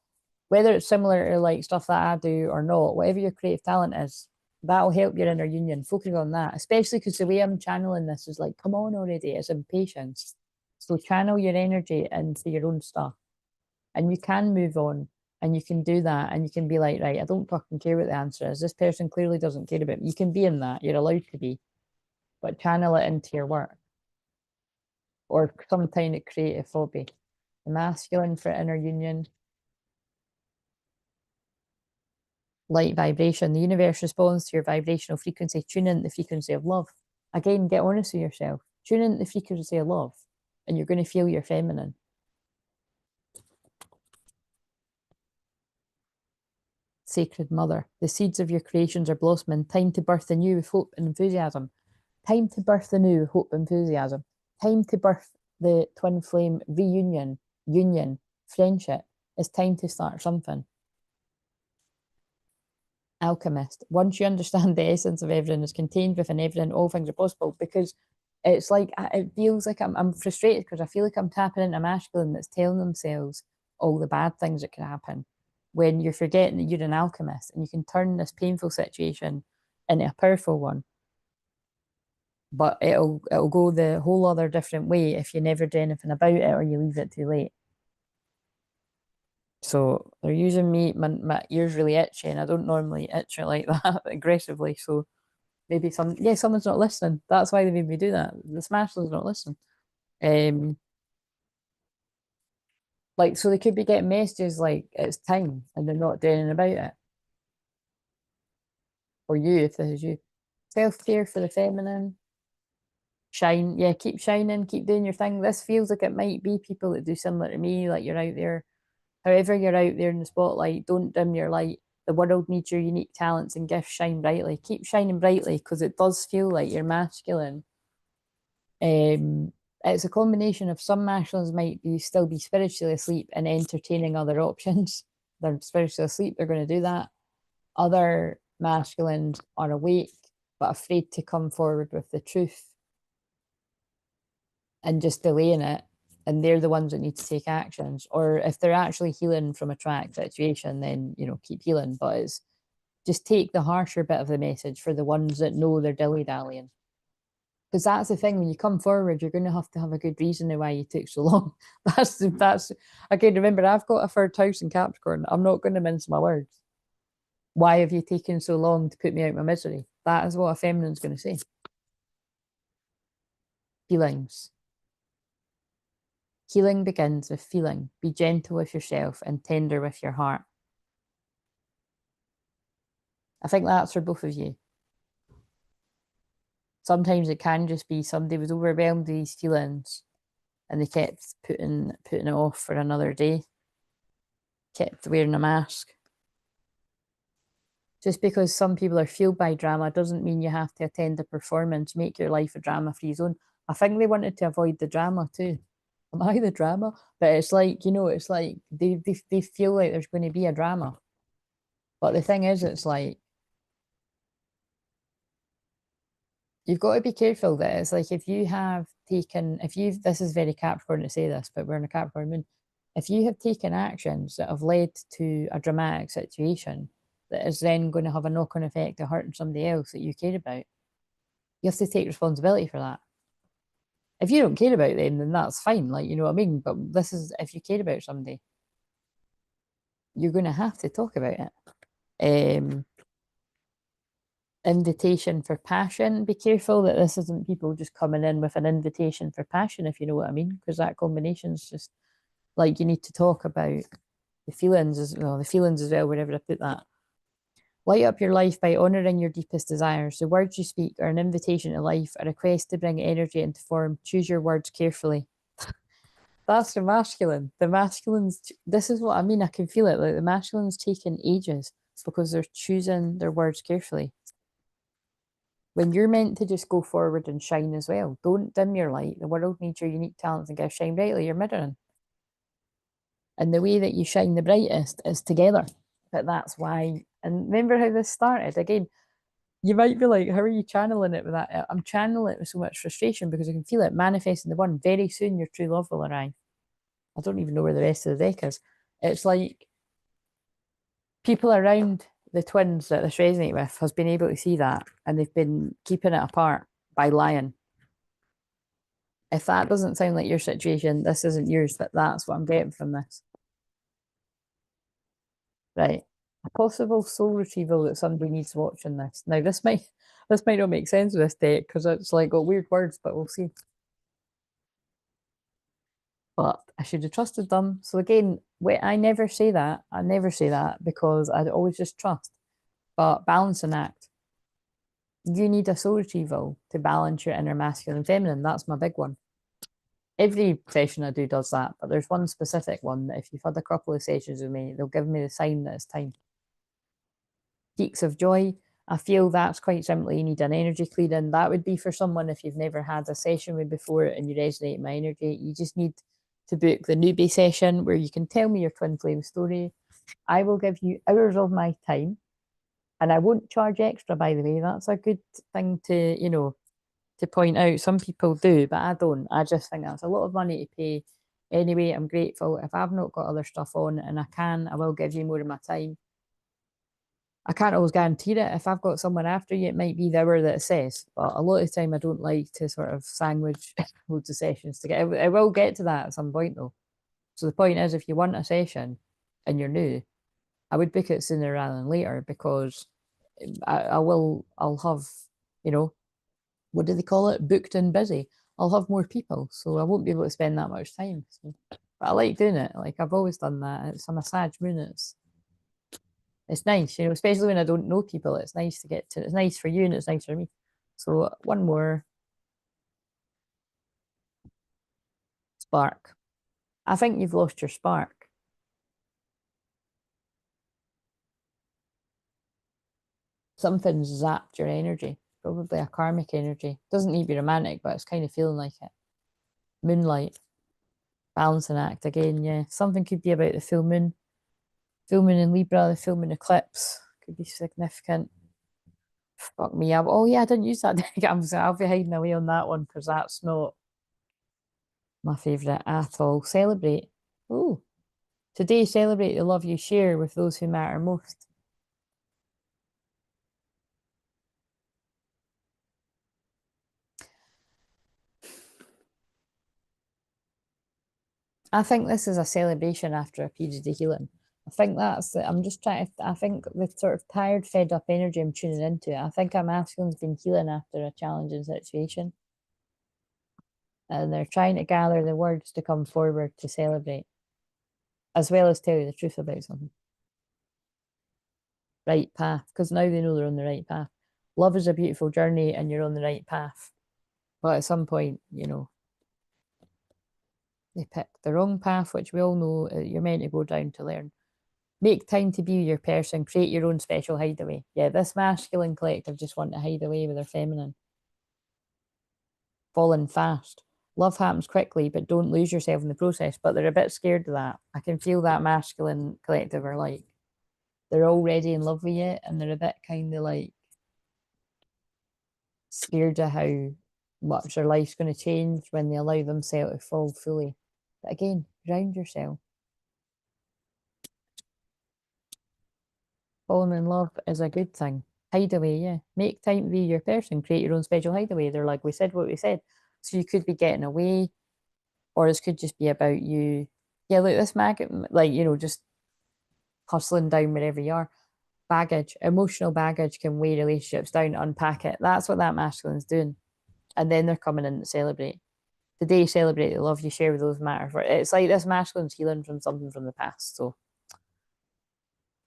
whether it's similar to like stuff that I do or not, whatever your creative talent is, that'll help your inner union. Focus on that, especially because the way I'm channeling this is like, come on already, it's impatience. So channel your energy into your own stuff and you can move on and you can do that and you can be like, right, I don't fucking care what the answer is. This person clearly doesn't care about me. You can be in that. You're allowed to be, but channel it into your work or some kind of creative hobby. The masculine for inner union, light vibration. The universe responds to your vibrational frequency. Tune in the frequency of love. Again, get honest with yourself. Tune in the frequency of love, and you're going to feel your feminine. Sacred Mother, the seeds of your creations are blossoming. Time to birth the new with hope and enthusiasm. Time to birth the new with hope and enthusiasm. Time to birth the twin flame reunion, union, friendship. It's time to start something. Alchemist. Once you understand the essence of everything is contained within everything, all things are possible. Because it's like it feels like I'm frustrated because I feel like I'm tapping into masculine that's telling themselves all the bad things that can happen when you're forgetting that you're an alchemist and you can turn this painful situation into a powerful one. But it'll go the whole other different way if you never do anything about it or you leave it too late. So they're using me, my ears really itchy, and I don't normally itch it like that aggressively. So maybe someone's not listening. That's why they made me do that. The Smashlers not listening. Like so they could be getting messages like it's time and they're not doing anything about it. Or you, if this is you. Self-care for the feminine. Shine, yeah, keep shining, keep doing your thing. This feels like it might be people that do similar to me, like you're out there. However, you're out there in the spotlight, don't dim your light. The world needs your unique talents and gifts. Shine brightly. Keep shining brightly because it does feel like you're masculine. It's a combination of some masculines might be still be spiritually asleep and entertaining other options. They're spiritually asleep, they're going to do that. Other masculines are awake but afraid to come forward with the truth and just delaying it. And they're the ones that need to take actions. Or if they're actually healing from a track situation, then keep healing. But it's just take the harsher bit of the message for the ones that know they're dilly-dallying. Because that's the thing, when you come forward, you're going to have a good reason why you took so long. That's again, remember, I've got a third house in Capricorn. I'm not going to mince my words. Why have you taken so long to put me out my misery? That is what a feminine's going to say. Feelings. Healing begins with feeling. Be gentle with yourself and tender with your heart. I think that's for both of you. Sometimes it can just be somebody was overwhelmed with these feelings and they kept putting it off for another day, kept wearing a mask. Just because some people are fueled by drama doesn't mean you have to attend a performance, make your life a drama-free zone. I think they wanted to avoid the drama too. Am I the drama? But it's like, it's like they feel like there's going to be a drama. But the thing is, it's like, you've got to be careful that it's like if this is very Capricorn to say this, but we're in a Capricorn moon. If you have taken actions that have led to a dramatic situation that is then going to have a knock-on effect of hurting somebody else that you care about, you have to take responsibility for that. If you don't care about them, then that's fine, like, you know what I mean? But this is, if you care about somebody, you're going to have to talk about it. Invitation for passion. Be careful that this isn't people just coming in with an invitation for passion, if you know what I mean, because that combination is just like, you need to talk about the feelings as well, wherever I put that. Light up your life by honouring your deepest desires. The words you speak are an invitation to life, a request to bring energy into form. Choose your words carefully. That's the masculine. The masculines, this is what I mean. I can feel it. Like the masculines taking ages because they're choosing their words carefully. When you're meant to just go forward and shine as well. Don't dim your light. The world needs your unique talents and gifts. Shine brightly. You're mirroring. And the way that you shine the brightest is together. But that's why. And remember how this started? Again, you might be like, how are you channeling it with that? I'm channeling it with so much frustration because I can feel it manifesting the one. Very soon your true love will arrive. I don't even know where the rest of the deck is. It's like people around the twins that this resonate with has been able to see that, and they've been keeping it apart by lying. If that doesn't sound like your situation, this isn't yours, but that's what I'm getting from this. Right. A possible soul retrieval that somebody needs watching this. Now this might not make sense with this deck because it's like got weird words, but we'll see. But I should have trusted them. So again, I never say that. I never say that because I always just trust. But balance and act. You need a soul retrieval to balance your inner masculine and feminine. That's my big one. Every session I do does that, but there's one specific one that if you've had a couple of sessions with me, they'll give me the sign that it's time. Peaks of joy. I feel that's quite simply you need an energy clearing. That would be for someone if you've never had a session with before and you resonate my energy. You just need to book the newbie session where you can tell me your twin flame story. I will give you hours of my time and I won't charge extra, by the way. That's a good thing to point out. Some people do, but I don't. I just think that's a lot of money to pay. Anyway, I'm grateful. If I've not got other stuff on and I will give you more of my time. I can't always guarantee it. If I've got someone after you, it might be the hour that it says. But a lot of the time, I don't like to sort of sandwich loads of sessions to get. I will get to that at some point, though. So the point is, if you want a session and you're new, I would book it sooner rather than later because I'll have, what do they call it? Booked and busy. I'll have more people, so I won't be able to spend that much time. So, but I like doing it. Like I've always done that. It's a massage moon. It's nice, especially when I don't know people. It's nice to get to. It's nice for you and it's nice for me. So one more. Spark. I think you've lost your spark. Something's zapped your energy. Probably a karmic energy. Doesn't need to be romantic, but it's kind of feeling like it. Moonlight. Balancing act again, yeah. Something could be about the full moon. Full moon in Libra, the full moon eclipse could be significant. Fuck me up. Oh yeah, I didn't use that deck. I'll be hiding away on that one because that's not my favourite at all. Celebrate. Oh. Today, celebrate the love you share with those who matter most. I think this is a celebration after a period of healing. I think I'm just trying to, I think the sort of tired, fed up energy I'm tuning into, I think our masculine's been healing after a challenging situation. And they're trying to gather the words to come forward to celebrate, as well as tell you the truth about something. Right path, because now they know they're on the right path. Love is a beautiful journey and you're on the right path. But at some point, you know, they picked the wrong path, which we all know you're meant to go down to learn. Make time to be your person, create your own special hideaway. Yeah, this masculine collective just want to hide away with their feminine. Falling fast. Love happens quickly, but don't lose yourself in the process. But they're a bit scared of that. I can feel that masculine collective are like, they're already in love with you and they're a bit kind of like scared of how much their life's going to change when they allow themselves to fall fully. But again, ground yourself. Falling in love is a good thing. Hideaway, yeah. Make time to be your person. Create your own special hideaway. They're like, we said what we said. So you could be getting away, or this could just be about you. Yeah, look, this maggot, like, you know, just hustling down wherever you are. Baggage, emotional baggage can weigh relationships down, unpack it. That's what that masculine's doing. And then they're coming in to celebrate. Today, celebrate the love you share with those who matter. It's like this masculine's healing from something from the past. So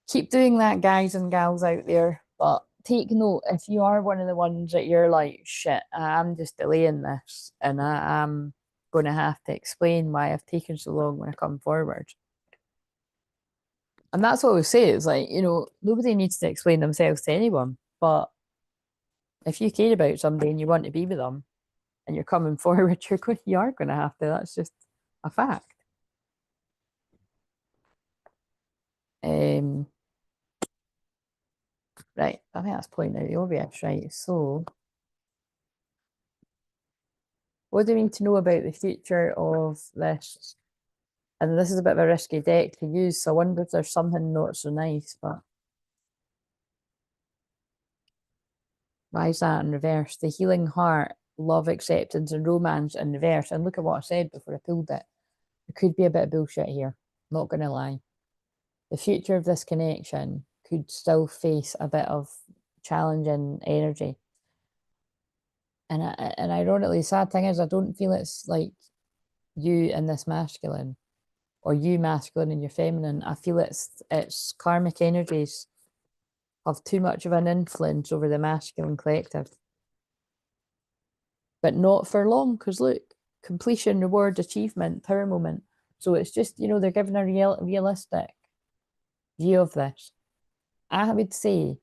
keep doing that, guys and gals out there. But take note, if you are one of the ones that you're like, shit, I'm just delaying this and I am going to have to explain why I've taken so long when I come forward. And that's what we say. It's like, you know, nobody needs to explain themselves to anyone. But if you care about somebody and you want to be with them and you're coming forward, you are going to have to. That's just a fact. Right, I think that's pointing out the obvious, right? So, what do we need to know about the future of this? And this is a bit of a risky deck to use, so I wonder if there's something not so nice, but why is that in reverse? The healing heart, love, acceptance, and romance in reverse. And look at what I said before I pulled it. There could be a bit of bullshit here, not going to lie. The future of this connection could still face a bit of challenging energy. And ironically, the sad thing is, I don't feel it's like you and this masculine, or you masculine and your feminine. I feel it's karmic energies have too much of an influence over the masculine collective. But not for long, because look, completion, reward, achievement, power moment. So it's just, you know, they're giving a realistic view of this. I would say,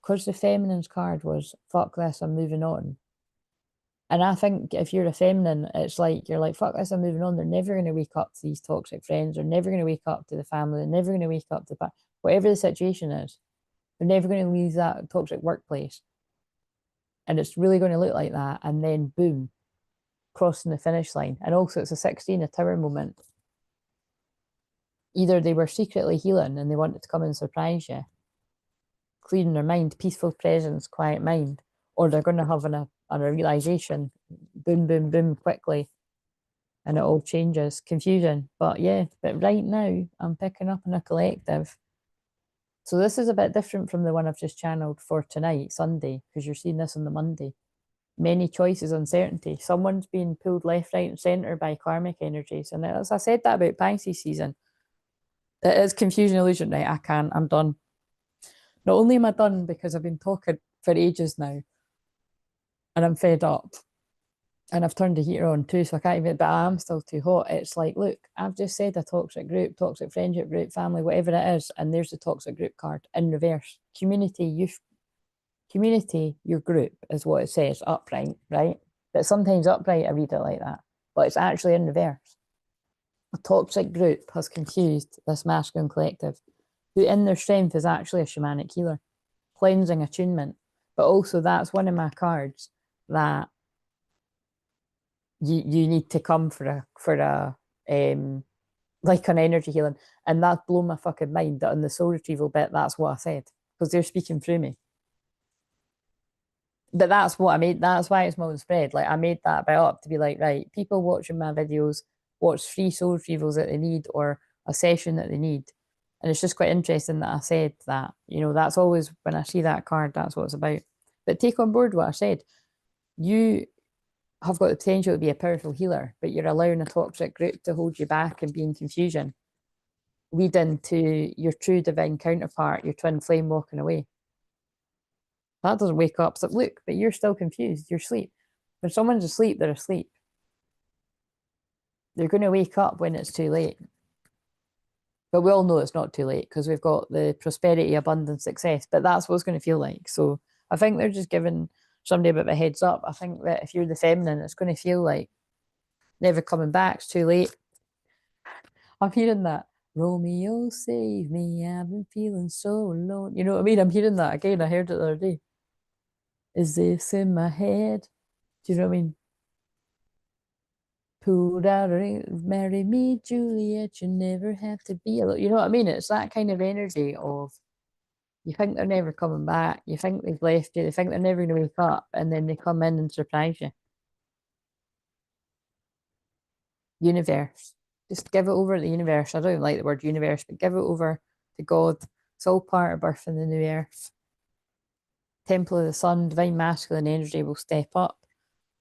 because the feminine's card was, fuck this, I'm moving on. And I think if you're a feminine, it's like, you're like, fuck this, I'm moving on. They're never going to wake up to these toxic friends. They're never going to wake up to the family. They're never going to wake up to whatever the situation is. They're never going to leave that toxic workplace. And it's really going to look like that. And then boom, crossing the finish line. And also it's a 16, a tower moment. Either they were secretly healing and they wanted to come and surprise you, clearing their mind, peaceful presence, quiet mind, or they're going to have a realization, boom, boom, boom, quickly, and it all changes. Confusion. But yeah, but right now I'm picking up on a collective. So this is a bit different from the one I've just channeled for tonight, Sunday, because you're seeing this on the Monday. Many choices, uncertainty. Someone's being pulled left, right, and centre by karmic energies. And as I said that about Pisces season, it is confusion, illusion, right? I'm done. Not only am I done because I've been talking for ages now, and I'm fed up. And I've turned the heater on too, so I can't even, but I am still too hot. It's like, look, I've just said a toxic group, toxic friendship group, family, whatever it is, and there's the toxic group card in reverse. Community, your group is what it says upright, right? But sometimes upright, I read it like that, but it's actually in reverse. A toxic group has confused this masculine collective, who in their strength is actually a shamanic healer, cleansing attunement. But also, that's one of my cards that you need to come for a like an energy healing, and that blew my fucking mind that on the soul retrieval bit, that's what I said because they're speaking through me. But that's what I made. That's why it's my spread. Like I made that bit up to be like, right, people watching my videos watch free soul retrievals that they need or a session that they need. And it's just quite interesting that I said that. You know, that's always when I see that card, that's what it's about. But take on board what I said. You have got the potential to be a powerful healer, but you're allowing a toxic group to hold you back and be in confusion, leading to your true divine counterpart, your twin flame walking away. That doesn't wake up. So look, but you're still confused. You're asleep. When someone's asleep, they're asleep. They're going to wake up when it's too late. But we all know it's not too late because we've got the prosperity, abundance, success. But that's what it's going to feel like. So I think they're just giving somebody a bit of a heads up. I think that if you're the feminine, it's going to feel like never coming back. It's too late. I'm hearing that. Romeo, save me. I've been feeling so alone. You know what I mean? I'm hearing that again. I heard it the other day. Is this in my head? Do you know what I mean? Pulled out a ring, marry me, Juliet. You never have to be alone. You know what I mean? It's that kind of energy of you think they're never coming back. You think they've left you. They think they're never going to wake up, and then they come in and surprise you. Universe. Just give it over to the universe. I don't like the word universe, but give it over to God. It's all part of birth in the new earth. Temple of the Sun, divine masculine energy will step up.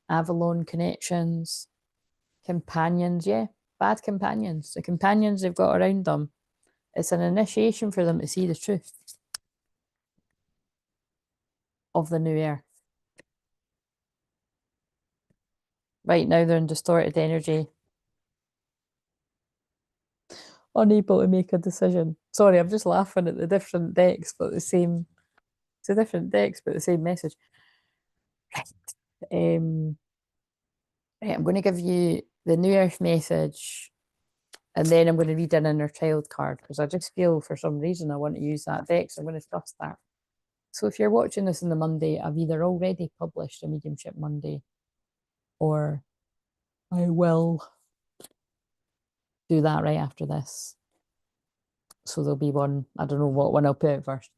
Avalon connections, companions, yeah, bad companions. The companions they've got around them, it's an initiation for them to see the truth of the new earth. Right now they're in distorted energy, unable to make a decision. Sorry, I'm just laughing at the different decks, but the same. It's a different decks, but the same message. Um, right, I'm going to give you the New Earth message, and then I'm going to read an inner child card because I just feel for some reason I want to use that deck, so I'm going to trust that. So if you're watching this on the Monday, I've either already published a Mediumship Monday, or I will do that right after this. So there'll be one. I don't know what one I'll put out first.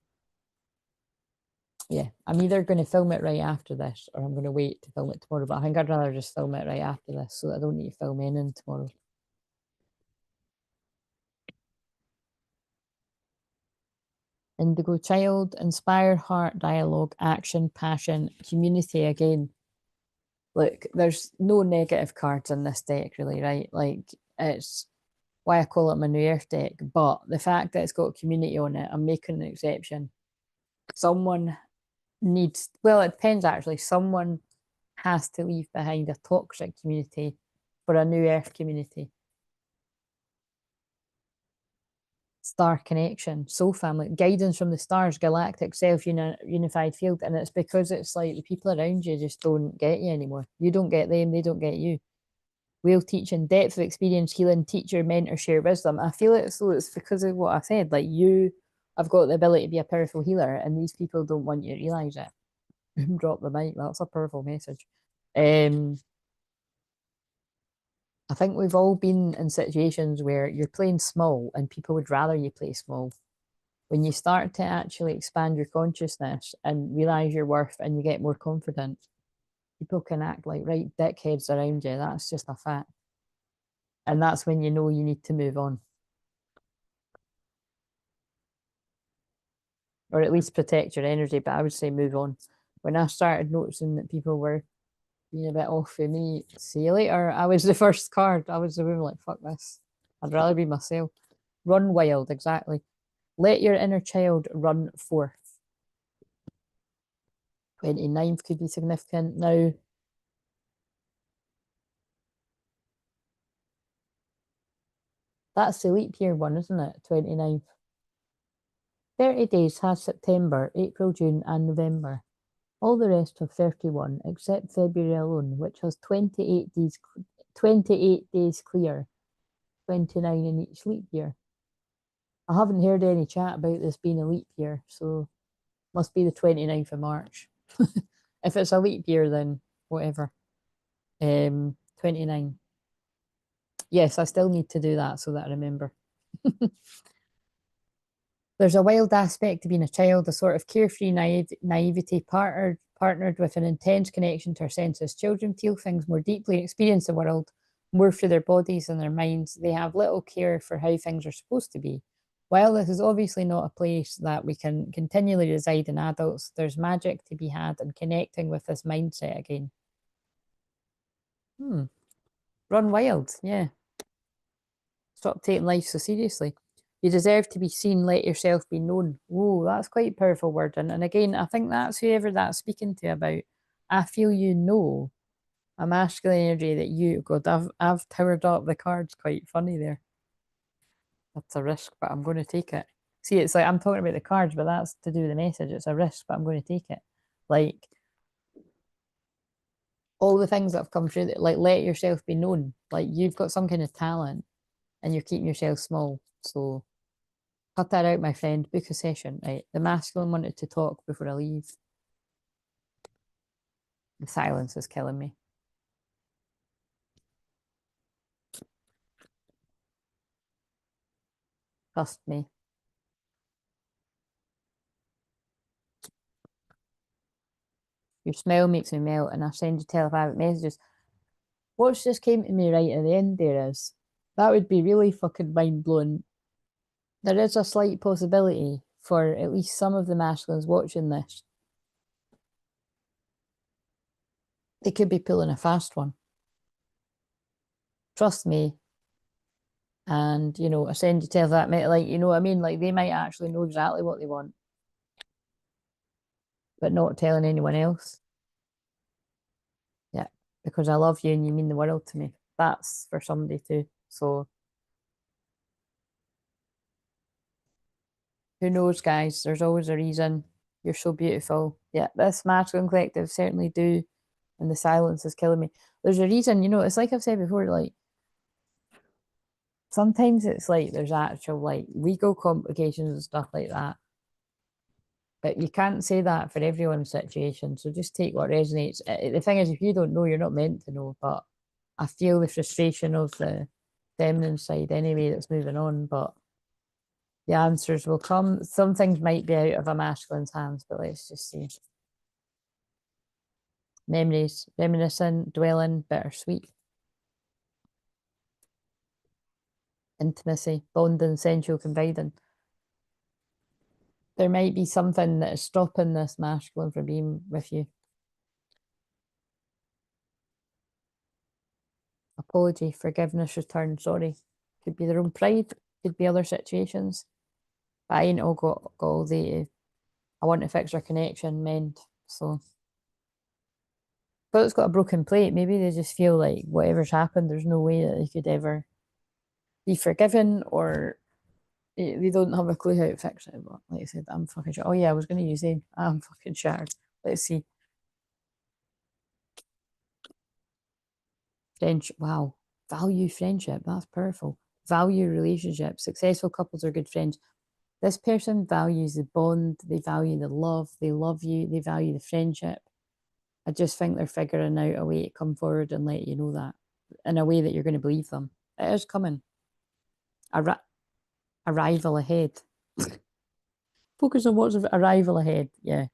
Yeah, I'm either going to film it right after this or I'm going to wait to film it tomorrow. But I think I'd rather just film it right after this so that I don't need to film in tomorrow. Indigo child, inspire, heart, dialogue, action, passion, community again. Look, there's no negative cards in this deck, really, right? Like, it's why I call it my New Earth deck. But the fact that it's got community on it, I'm making an exception. Someone needs, well, it depends actually. Someone has to leave behind a toxic community for a New Earth community. Star connection, soul family, guidance from the stars, galactic self-unified field. And it's because it's like the people around you just don't get you anymore. You don't get them, they don't get you. Whale teaching, depth of experience, healing, teacher, mentor, share wisdom. I feel it, so it's because of what I said. Like, you have got the ability to be a powerful healer, and these people don't want you to realize it. Drop the mic. That's a powerful message. I think we've all been in situations where you're playing small and people would rather you play small. When you start to actually expand your consciousness and realize your worth and you get more confident, people can act like right dickheads around you. That's just a fact. And that's when you know you need to move on. Or at least protect your energy, but I would say move on. When I started noticing that people were being a bit off with me, see you later. I was the first card. I was the woman like, fuck this. I'd rather be myself. Run wild, exactly. Let your inner child run forth. 29th could be significant. Now, That's the leap year one, isn't it? 29th. 30 days has September, April, June, and November. All the rest have 31, except February alone, which has 28 days clear, 29 in each leap year. I haven't heard any chat about this being a leap year, so must be the 29th of March. If it's a leap year, then whatever. 29. Yes, I still need to do that so that I remember. There's a wild aspect to being a child, a sort of carefree naivety partnered with an intense connection to our senses. Children feel things more deeply and experience the world more through their bodies and their minds. They have little care for how things are supposed to be. While this is obviously not a place that we can continually reside in adults, there's magic to be had in connecting with this mindset again. Run wild, yeah. Stop taking life so seriously. You deserve to be seen, let yourself be known. Whoa, that's quite powerful word. And again, I think that's whoever that's speaking to about. I feel you know a masculine energy that you, God, I've towered up the cards quite funny there. That's a risk, but I'm going to take it. See, it's like I'm talking about the cards, but that's to do with the message. It's a risk, but I'm going to take it. Like all the things that have come through, like let yourself be known. Like you've got some kind of talent and you're keeping yourself small. So cut that out, my friend. Book a session, right? The masculine wanted to talk before I leave. The silence is killing me. Trust me. Your smile makes me melt, and I send you telepathic messages. What's just came to me right at the end there is that would be really fucking mind blowing. There is a slight possibility for at least some of the masculines watching this. They could be pulling a fast one. Trust me. And, you know, I send you telepathic, like, you know what I mean? Like, they might actually know exactly what they want, but not telling anyone else. Yeah, because I love you and you mean the world to me. That's for somebody too. So who knows, guys? There's always a reason. You're so beautiful. Yeah, this masculine collective certainly do. And the silence is killing me. There's a reason, you know, it's like I've said before, like sometimes it's like there's actual like legal complications and stuff like that. But you can't say that for everyone's situation. So just take what resonates. The thing is, if you don't know, you're not meant to know. But I feel the frustration of the feminine side anyway that's moving on. But the answers will come. Some things might be out of a masculine's hands, but let's just see. Memories, reminiscent, dwelling, bittersweet. Intimacy, bonding, sensual, confiding. There might be something that is stopping this masculine from being with you. Apology, forgiveness, return, sorry. Could be their own pride, could be other situations. But I ain't all got all the I want to fix our connection mend. So but it's got a broken plate. Maybe they just feel like whatever's happened, there's no way that they could ever be forgiven or they don't have a clue how to fix it. But like I said, I'm fucking sure. Oh yeah, I was gonna use it. I'm fucking shattered. Let's see. Friendship. Wow. Value friendship. That's powerful. Value relationships. Successful couples are good friends. This person values the bond, they value the love, they love you, they value the friendship. I just think they're figuring out a way to come forward and let you know that in a way that you're going to believe them. It is coming. Arrival ahead. Focus on what's arrival ahead. Yeah.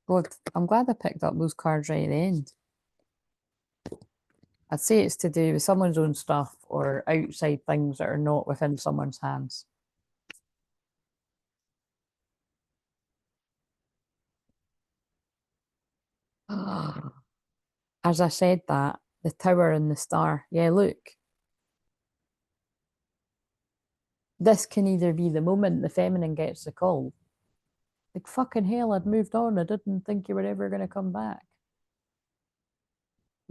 God, I'm glad I picked up those cards right at the end. I'd say it's to do with someone's own stuff or outside things that are not within someone's hands. As I said that, the tower and the star. Yeah, look. This can either be the moment the feminine gets the call. Like, fucking hell, I'd moved on. I didn't think you were ever going to come back.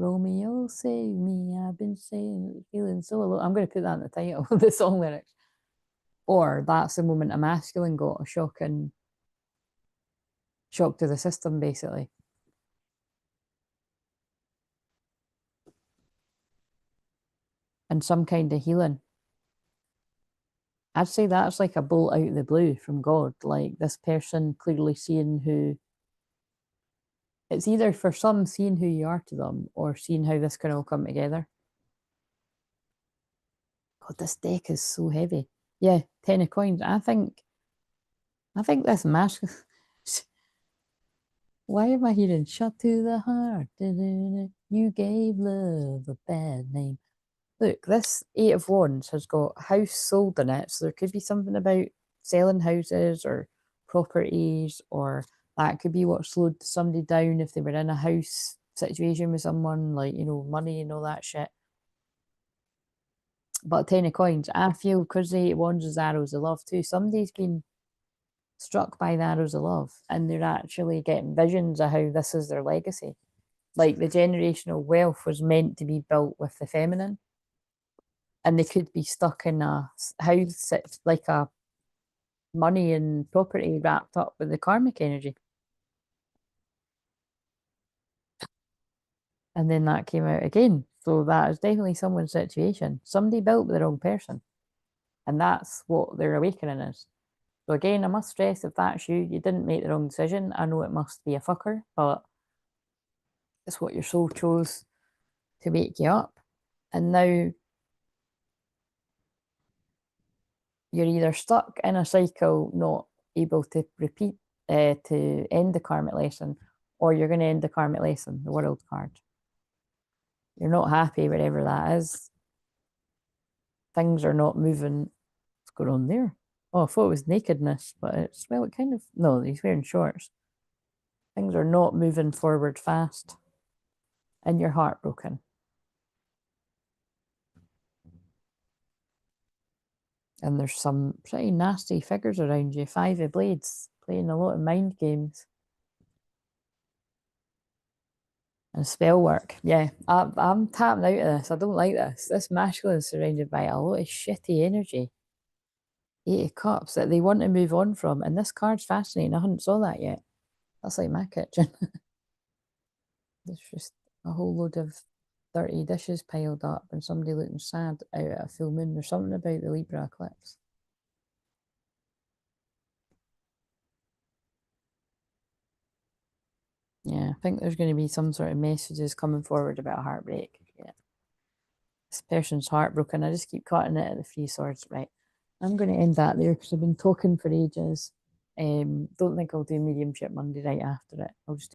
Romeo, save me. I've been saying, feeling so alone. I'm going to put that in the title of the song lyrics. Or that's the moment a masculine got a shock to the system, basically. And some kind of healing. I'd say that's like a bolt out of the blue from God. Like this person clearly seeing who it's either for some seeing who you are to them or seeing how this can all come together. God, this deck is so heavy. Yeah, 10 of coins. I think this mask. Why am I hearing shut to the heart? You gave love a bad name. Look, this Eight of Wands has got house sold in it. So there could be something about selling houses or properties, or that could be what slowed somebody down if they were in a house situation with someone, like, you know, money and all that shit. But 10 of coins, I feel because the Eight of Wands is arrows of love too, somebody's been struck by the arrows of love and they're actually getting visions of how this is their legacy. Like the generational wealth was meant to be built with the feminine. And they could be stuck in a house, like a money and property wrapped up with the karmic energy. And then that came out again. So that is definitely someone's situation. Somebody built with the wrong person. And that's what their awakening is. So again, I must stress, if that's you, you didn't make the wrong decision. I know it must be a fucker, but it's what your soul chose to wake you up. And now you're either stuck in a cycle, not able to repeat, to end the karmic lesson, or you're going to end the karmic lesson, the world card. You're not happy wherever that is. Things are not moving. What's going on there? Oh, I thought it was nakedness, but it's, well, it kind of, no, he's wearing shorts. Things are not moving forward fast, and you're heartbroken. And there's some pretty nasty figures around you. Five of Blades, playing a lot of mind games. And spell work. Yeah, I'm tapping out of this. I don't like this. This masculine is surrounded by a lot of shitty energy. 8 of Cups that they want to move on from. And this card's fascinating. I hadn't saw that yet. That's like my kitchen. There's just a whole load of dirty dishes piled up and somebody looking sad out at a full moon. There's something about the Libra eclipse. Yeah, I think there's going to be some sort of messages coming forward about a heartbreak. Yeah. This person's heartbroken. I just keep cutting it at the Three Swords. Right. I'm going to end that there because I've been talking for ages. Don't think I'll do mediumship Monday right after it. I'll just